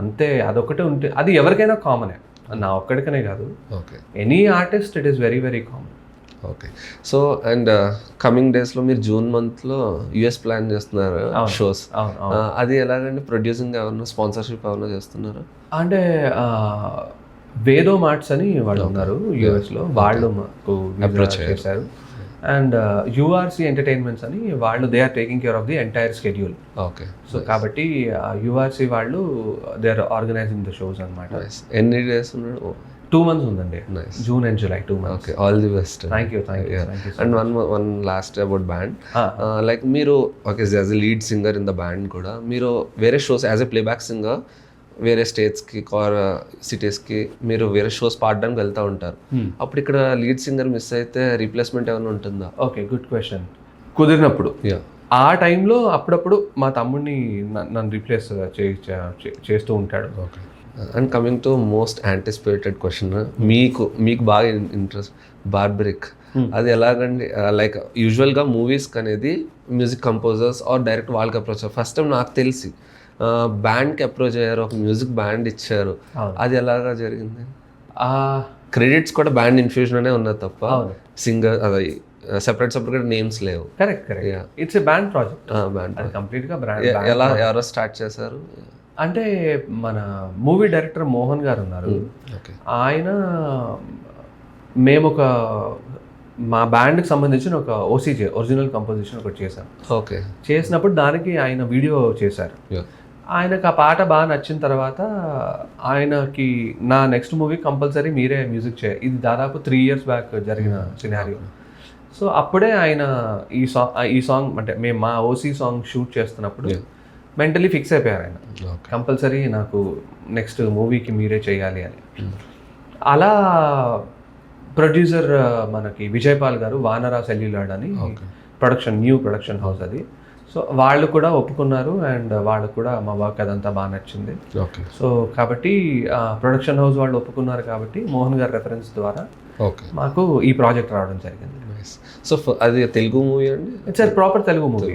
అంతే, అదొకటే ఉంటే అది ఎవరికైనా కామనే, నా ఒక్కడికనే కాదు, any artist it is very very common. Okay. So and coming డేస్లో మీరు జూన్ మంత్లో యూఎస్ ప్లాన్ చేస్తున్నారు షోస్, అది ఎలాగండి? ప్రొడ్యూసింగ్ ఏమన్నా, స్పాన్సర్షిప్ ఏమన్నా చేస్తున్నారా? అంటే వేదో మార్ట్స్ అని వాళ్ళు ఉన్నారు యూఎస్లో, వాళ్ళు మాకు అప్రోచ్ చేశారు. అండ్ యూఆర్సీ ఎంటర్టైన్మెంట్స్ అని వాళ్ళు, they are taking care of the entire schedule. Okay. So కాబట్టి యూఆర్సీ వాళ్ళు they are organising the shows అనమాట. ఎన్ని డేస్ ఉన్నాడు? 2 months ఉందండి, June and July 2 months. Okay, all the best. Thank you. And one last about band, like మీరు okay as a lead singer in the band కూడా, మీరు వేరే shows as a playback singer వేరే స్టేట్స్కి are సిటీస్కి మీరు వేరే shows పాడడానికి వెళ్తూ ఉంటారు, అప్పుడు ఇక్కడ లీడ్ సింగర్ మిస్ అయితే రీప్లేస్మెంట్ ఏమైనా ఉంటుందా? Okay, good question. కుదిరినప్పుడు ఆ టైంలో అప్పుడప్పుడు మా తమ్ముడిని నన్ను రీప్లేస్ చేస్తూ ఉంటాడు. Okay. And coming to most anticipated question, మీకు బాగా ఇంట్రెస్ట్ బార్బరిక్, అది ఎలాగండి? లైక్ యూజువల్గా మూవీస్కి అనేది మ్యూజిక్ కంపోజర్స్ ఆర్ డైరెక్ట్ వాళ్ళకి అప్రోచ్, ఫస్ట్ టైం నాకు తెలిసి బ్యాండ్కి అప్రోచ్ అయ్యారు, ఒక మ్యూజిక్ బ్యాండ్ ఇచ్చారు, అది ఎలాగా జరిగింది? క్రెడిట్స్ కూడా బ్యాండ్ ఇన్ఫ్యూజన్ అనే ఉన్నది తప్ప సింగర్ అది సెపరేట్ నేమ్స్ లేవు. Correct. It's a band project. కంప్లీట్గా ఎలా ఎవరో స్టార్ట్ చేశారు? అంటే మన మూవీ డైరెక్టర్ మోహన్ గారు ఉన్నారు, ఆయన మేము మా బ్యాండ్కి సంబంధించిన ఒక ఓసీజే ఒరిజినల్ కంపోజిషన్ ఒకటి చేశాం. ఓకే. చేసినప్పుడు దానికి ఆయన వీడియో చేశారు. ఆయనకు ఆ పాట బాగా నచ్చిన తర్వాత ఆయనకి నా నెక్స్ట్ మూవీ కంపల్సరీ మీరే మ్యూజిక్ చేయాలి, ఇది దాదాపు 3 years బ్యాక్ జరిగిన సినారియో. సో అప్పుడే ఆయన ఈ సాంగ్ అంటే మేము మా ఓసీ సాంగ్ షూట్ చేస్తున్నప్పుడు మెంటలీ ఫిక్స్ అయిపోయారు ఆయన, కంపల్సరీ నాకు నెక్స్ట్ మూవీకి మీరే చేయాలి అని. అలా ప్రొడ్యూసర్ మనకి విజయపాల్ గారు, వానరా సెల్యులార్డ్ అని న్యూ ప్రొడక్షన్ హౌస్ అది. సో వాళ్ళు కూడా ఒప్పుకున్నారు అండ్ వాళ్ళకు కూడా మా వర్క్ అదంతా బాగా నచ్చింది. సో కాబట్టి ప్రొడక్షన్ హౌస్ వాళ్ళు ఒప్పుకున్నారు కాబట్టి మోహన్ గారి రెఫరెన్స్ ద్వారా మాకు ఈ ప్రాజెక్ట్ రావడం జరిగింది. సో అది తెలుగు మూవీ అండి? It's proper Telugu movie.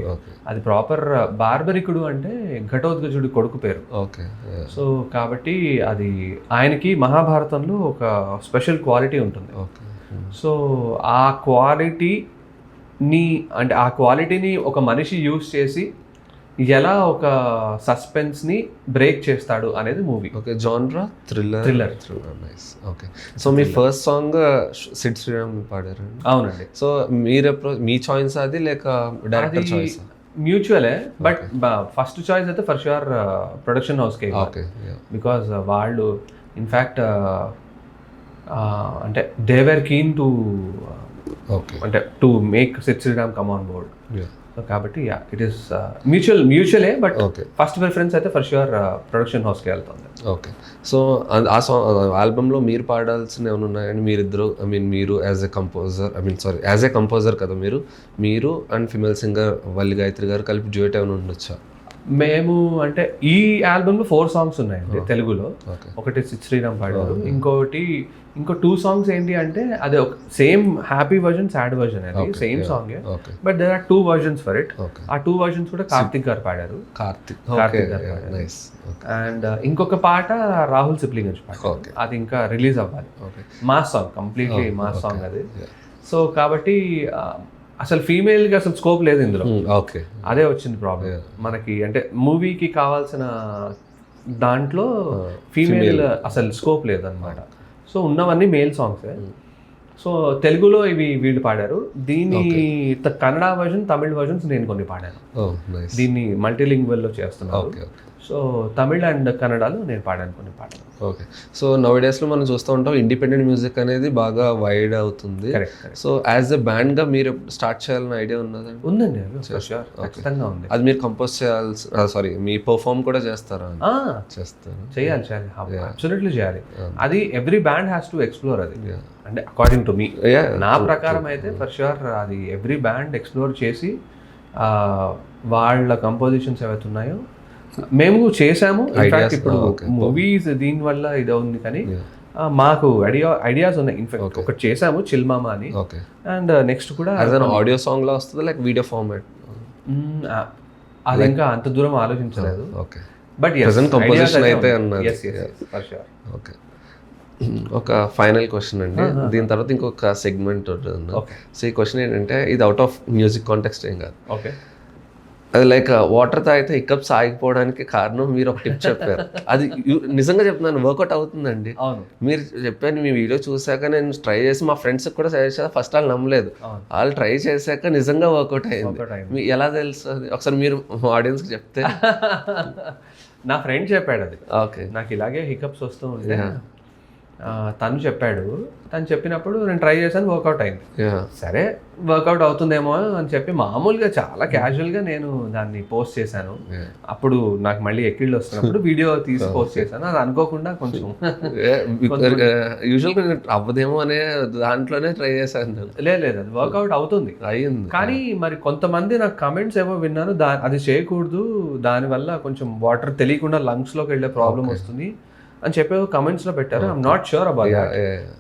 అది ప్రాపర్ బార్బరికుడు అంటే ఘటోత్కచుడి కొడుకు పేరు. ఓకే. సో కాబట్టి అది ఆయనకి మహాభారతంలో ఒక స్పెషల్ క్వాలిటీ ఉంటుంది. సో ఆ క్వాలిటీని ఒక మనిషి యూజ్ చేసి ఎలా ఒక సస్పెన్స్ని బ్రేక్ చేస్తాడు అనేది మూవీ. ఓకే. జానరా థ్రిల్లర్. నైస్. ఓకే. సో మీ ఫస్ట్ సాంగ్ సిడ్ శ్రీరామ్ పాడారు? అవునండి. సో మీ చాయిస్ అది లేక డైరెక్టర్ చాయిస్? మ్యూచువలే, బట్ ఫస్ట్ చాయిస్ అయితే ఫర్ ష్యూర్ ప్రొడక్షన్ హౌస్కి. ఓకే. బికాజ్ వాళ్ళు ఇన్ఫ్యాక్ట్ అంటే దే వర్ కీన్ టు అంటే to make Sid Sriram come on board. So కాబట్టి ఇట్ ఈస్ మ్యూచువలే, బట్ ఫస్ట్ ప్రిఫరెన్స్ అయితే ఫర్ ష్యూర్ ప్రొడక్షన్ హౌస్కి వెళ్తుంది. ఓకే. సో ఆ సాంగ్ ఆల్బమ్లో మీరు పాడాల్సిన ఏమైనా ఉన్నాయండి? మీరిద్దరు మీరు యాజ్ ఎ కంపోజర్ కదా, మీరు and female singer Valli Gayatri గారు కలిపి డ్యూయట్ ఏమైనా ఉండొచ్చా? మేము అంటే ఈ ఆల్బమ్లో 4 సాంగ్స్ ఉన్నాయండి తెలుగులో. Okay. ఒకటి శ్రీరామ్ పాడారు, ఇంకో 2 సాంగ్స్ ఏంటి అంటే అది ఒక same happy version, sad version, అది same song, Okay. But there are 2 versions for it. Okay. ఆ 2 వర్జన్స్ కూడా కార్తిక్ గారు పాడారు. కార్తిక్ గారు పాడారు. నైస్. అండ్ ఇంకొక పాట రాహుల్ సిప్లింగ్ నుంచి పాడారు. Okay. అది ఇంకా రిలీజ్ అవ్వాలి. Okay. Mass song, completely mass song అది. Yeah. సో కాబట్టి అసలు ఫీమేల్కి అసలు స్కోప్ లేదు ఇందులో. ఓకే. అదే వచ్చింది ప్రాబ్లం మనకి. అంటే మూవీకి కావాల్సిన దాంట్లో ఫీమేల్ అసలు స్కోప్ లేదన్నమాట. సో ఉన్నవన్నీ మేల్ సాంగ్సే. సో తెలుగులో ఇవి వీళ్ళు పాడారు. దీని కన్నడ వర్జన్, తమిళ్ వర్జన్స్ నేను కొన్ని పాడాను. దీన్ని మల్టీలింగ్వల్లో చేస్తున్నాను. Okay. Okay. So Tamil and కన్నడలో నేను పాడాను కొన్ని పాటలు. ఓకే. సో నవ్ డేస్లో మనం చూస్తూ ఉంటాం ఇండిపెండెంట్ మ్యూజిక్ అనేది బాగా వైడ్ అవుతుంది. సో యాజ్ ఎ బ్యాండ్గా మీరు స్టార్ట్ చేయాలని ఐడియా ఉన్నదండి? ఉందండి, ఖచ్చితంగా ఉంది. అది మీరు కంపోజ్ చేయాల్సి, సారీ, మీ పర్ఫామ్ కూడా చేస్తారా? చేస్తారు. చేయాలి, అబ్సల్యూట్లీ చేయాలి. అది every band has to explore అది. అంటే అకార్డింగ్ టు మీ, నా ప్రకారం అయితే ఫర్ ష్యూర్ అది ఎవ్రీ బ్యాండ్ ఎక్స్ప్లోర్ చేసి వాళ్ళ కంపోజిషన్స్ ఏవైతే ఉన్నాయో మేము చేసాము. ఇన్ఫాక్ట్ ఇప్పుడు మూవీస్ దీనివల్ల ఇది ఉంది, కానీ మాకు ఐడియాస్ ఉన్నాయి. ఇన్ఫాక్ట్ ఒకటి చేసాము, చిల్మామా అని. అండ్ నెక్స్ట్ కూడా ఆడియో సాంగ్ లో వస్తుంది, లైక్ వీడియో ఫార్మాట్. అది ఇంకా అంత దూరం ఆలోచించలేదు. బట్ కంపోజిషన్ అయితే ఓకే. ఒక ఫైనల్ క్వశ్చన్ అండి, దీని తర్వాత ఇంకొక సెగ్మెంట్ ఉంటుంది. సో ఈ క్వశ్చన్ ఏంటంటే, ఇది అవుట్ ఆఫ్ మ్యూజిక్ కాంటెక్స్ట్ ఏం కాదు. ఓకే. అది లైక్ వాటర్ తాగితే హికప్స్ ఆగిపోవడానికి కారణం మీరు ఒక టిప్ చెప్పారు. అది నిజంగా చెప్తున్నాను, వర్కౌట్ అవుతుందండి. మీరు చెప్పాను, మీ వీడియో చూసాక నేను ట్రై చేసి మా ఫ్రెండ్స్కి కూడా సజెస్ట్ చేస్తే ఫస్ట్ వాళ్ళు నమ్మలేదు. వాళ్ళు ట్రై చేశాక నిజంగా వర్కౌట్ అయింది. మీకు ఎలా తెలుసు? ఒకసారి మీరు ఆడియన్స్కి చెప్తే. నా ఫ్రెండ్ చెప్పాడు అది. ఓకే. నాకు ఇలాగే హికప్స్ వస్తూ ఉంటే తను చెప్పాడు. తను చెప్పినప్పుడు నేను ట్రై చేశాను, వర్కౌట్ అయింది. సరే వర్కౌట్ అవుతుందేమో అని చెప్పి మామూలుగా చాలా క్యాజువల్గా నేను దాన్ని పోస్ట్ చేశాను. అప్పుడు నాకు మళ్ళీ ఎక్కిళ్ళు వస్తున్నప్పుడు వీడియో తీసి పోస్ట్ చేశాను. అది అనుకోకుండా కొంచెం యూజువల్గా అవ్వదేమో అనే దాంట్లోనే ట్రై చేశాను. లేదు, అది వర్కౌట్ అవుతుంది, అయ్యింది. కానీ మరి కొంతమంది నాకు కమెంట్స్ ఏమో విన్నాను, అది చేయకూడదు, దానివల్ల కొంచెం వాటర్ తెలియకుండా లంగ్స్లోకి వెళ్ళే ప్రాబ్లం వస్తుంది అని చెప్పి కమెంట్స్ లో పెట్టారు. I'm not sure about that.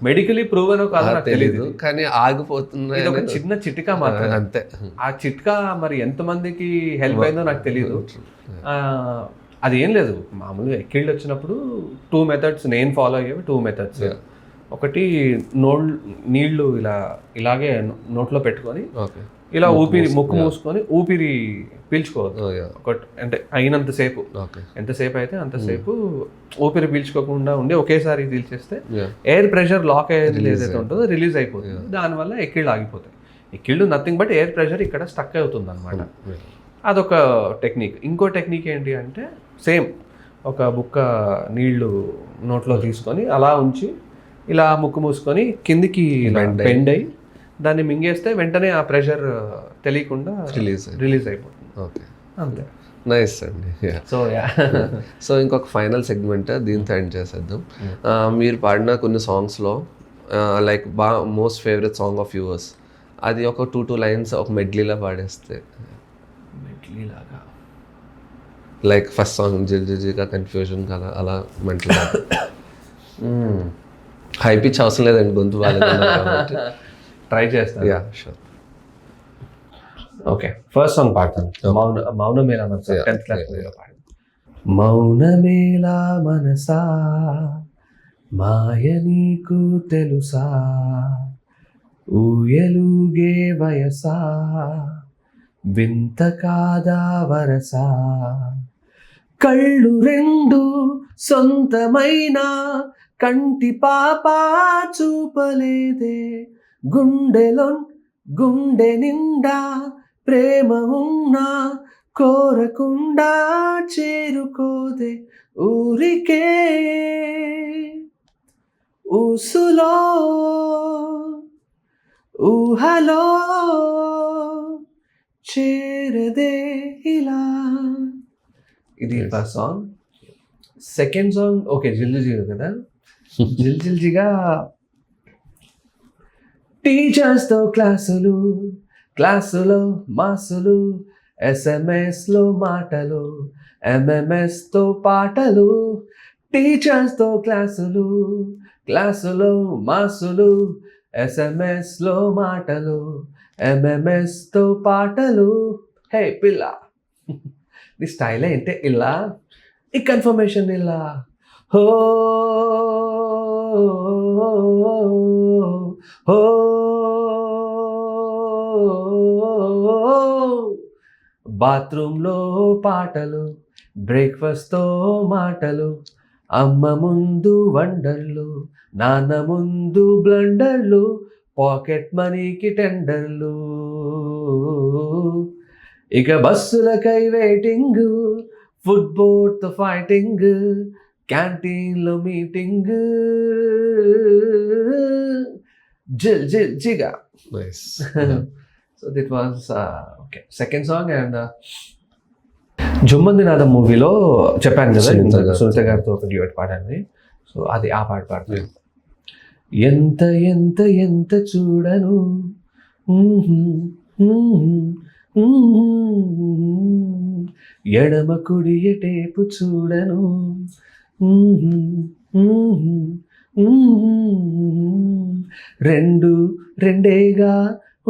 Medically proven కాదు నాకు తెలియదు, కానీ ఆగిపోతుంది. ఇది ఒక చిన్న చిట్కా మాత్రం, అంతే. ఆ చిట్కా మరి ఎంతమందికి హెల్ప్ అయిందో నాకు తెలియదు. అదేం లేదు, మామూలుగా ఎక్కిళ్ళు వచ్చినప్పుడు 2 మెథడ్స్ నేను ఫాలో అయ్యేవి. 2 మెథడ్స్. ఒకటి నీళ్లు ఇలాగే నోట్లో పెట్టుకొని ఇలా ఊపిరి, ముక్కు మూసుకొని ఊపిరి పీల్చుకోవద్దు. ఒకటి అంటే అయినంతసేపు, ఎంతసేపు అయితే అంతసేపు ఊపిరి పీల్చుకోకుండా ఉండి ఒకేసారి పీల్చేస్తే ఎయిర్ ప్రెషర్ లాక్ అయ్యేది ఏదైతే ఉంటుందో రిలీజ్ అయిపోతుంది. దానివల్ల ఎక్కిళ్ళు ఆగిపోతాయి. ఎక్కిళ్ళు నథింగ్ బట్ ఎయిర్ ప్రెషర్ ఇక్కడ స్టక్ అవుతుంది అనమాట. అదొక టెక్నిక్. ఇంకో టెక్నిక్ ఏంటి అంటే, సేమ్ ఒక బుక్క నీళ్లు నోట్లో తీసుకొని అలా ఉంచి ఇలా ముక్కు మూసుకొని కిందికి బెండ్ అయ్యి దాన్ని మింగేస్తే వెంటనే ఆ ప్రెషర్ తెలియకుండా రిలీజ్ అయిపోతుంది. ఓకే, అంతే. నైస్ అండి. సో ఇంకొక ఫైనల్ సెగ్మెంట్ దీంతో ఎండ్ చేసేద్దాం. మీరు పాడిన కొన్ని సాంగ్స్లో like most favourite song of yours, అది ఒక 2 లైన్స్ ఒక మెడ్లీలా పాడేస్తే. మెడ్లీలాగా లైక్ ఫస్ట్ సాంగ్ జిల్జిగా కన్ఫ్యూజన్ కదా, అలా మెంటల్. హై పిచ్ అవసరం లేదండి, గొంతు బాగాలేదు. ట్రై చేస్తాను. Yeah, sure. Okay, first song పాడతాను. మౌనమేలా మనసా, 10th క్లాస్ పాడాను. మౌనమేలా మనసా మాయ నీకు తెలుసా, ఊయలుగే వయసా వింత కాదా వరసా, కళ్ళు రెండు సొంతమైన కంటి పాప చూపలేదే, గుండె నిండా ప్రేమ ఉన్నా కోరకుండా చేరుకోదే, ఊరికే ఊసులో ఊహలో చేరదే ఇలా. ఇది first song. Second song okay, జిల్జిగా కదా. జిల్జిగా టీచర్స్తో క్లాసులో మాసులు, ఎస్ఎంఎస్లో మాటలు, ఎంఎంఎస్తో పాటలు, టీచర్స్తో క్లాసులు, క్లాసులో మాసులు, ఎస్ఎంఎస్లో మాటలు, ఎంఎంఎస్తో పాటలు. హే పిల్ల, నీ స్టైల్ ఏంటే ఇలా, ఈ కన్ఫర్మేషన్ ఇలా. హో హో బాత్రూంలో పాటలు, బ్రేక్ఫాస్ట్తో మాటలు, అమ్మ ముందు వండర్లు, నాన్న ముందు బ్లండర్లు, పాకెట్ మనీకి టెండర్లు. ఇక బస్సులకై వెయిటింగ్, ఫుట్బోర్డ్తో ఫైటింగ్, క్యాంటీన్లో మీటింగ్, జిల్ జిల్ జిగా. Nice. So that was okay second song. And జుమ్మంది నాదం మూవీలో చెప్పాను కదా సునీత గారితో ఒక డ్యూయట్ పాడాలని. సో అది ఆ పాట పాడుతుంది. ఎంత ఎంత ఎంత చూడను, ఎడమ కుడి ఎటేపు చూడను, రెండు రెండేగా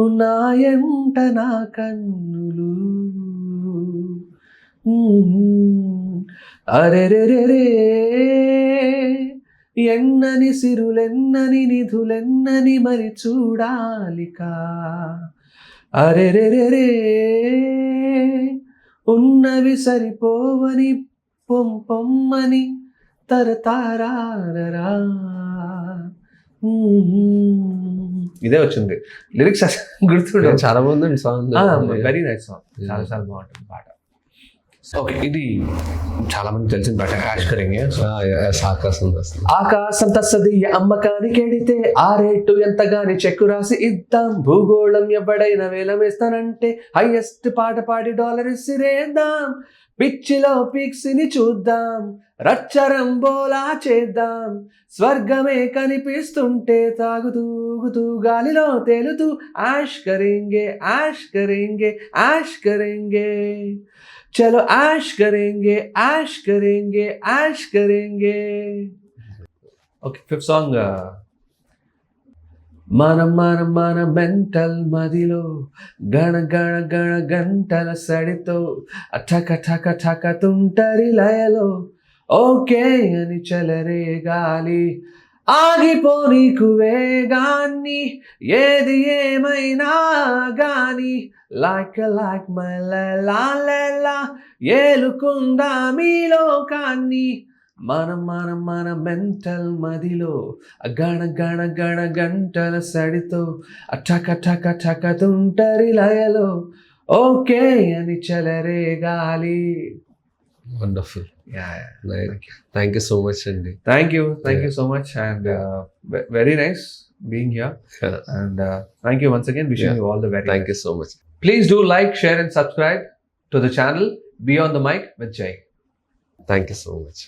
ఉన్నాయంట నా కన్నులు. అరెరెరెరే ఎన్నని సిరులెన్నని నిధులెన్నని మరి చూడాలికా. అరెరెరెరే ఉన్నవి సరిపోవని పొమ్మని తరతారారా. ఇదే వచ్చింది లిరిక్స్ గుర్తుండే. చాలా బాగుందండి సాంగ్. వెరీ నైస్ సాంగ్, చాలా చాలా బాగుంటుంది పాట. ఓకే, ఇది చాలా మంది తెలిసిన పాట, యాష్కరింగే. ఆకాశం తస్సది అమ్మకానికి ఎడితే ఆ రేటు ఎంతగాని చెక్కు రాసి ఇద్దాం. భూగోళం ఎవడైనా వేలం వేస్తానంటే హైయెస్ట్ పాట పాడి $1 ఇసిరేద్దాం. పిచ్చిలో పిక్స్ని చూద్దాం, రచ్చరంబోలా చేద్దాం. స్వర్గమే కనిపిస్తుంటే తాగుతూగుతూ గాలిలో తేలుతూ యాష్ కరేంగే యాష్ కరేంగే యాష్ కరేంగే, చలో యాష్ కరేంగే యాష్ కరేంగే యాష్ కరేంగే. Okay, fifth song. మన మెంటల్ మదిలో గణ గణ గణ గంటల సడితో ఠక ఠక ఠక తుంటరి లయలో ఓకే అని చలరే గాలి. ఆగిపోనీకు వేగాన్ని ఏది ఏమైనా గాని, లైక్ లైక్ మై లైలా ఏలుకుందా మీ లోకాన్ని. మన మెంటల్ మదిలో గణ గణ గణ గంటల సడితో ఠక ఠక ఠక తుంటరి లయలో ఓకే అని చలరే గాలి. Wonderful. Thank you so much అండి. Thank you so much, and very nice being here. And thank you once again, wishing you all the very thank best. You so much. Please do like, share and subscribe to the channel Beyond the Mic with Jay. Thank you so much.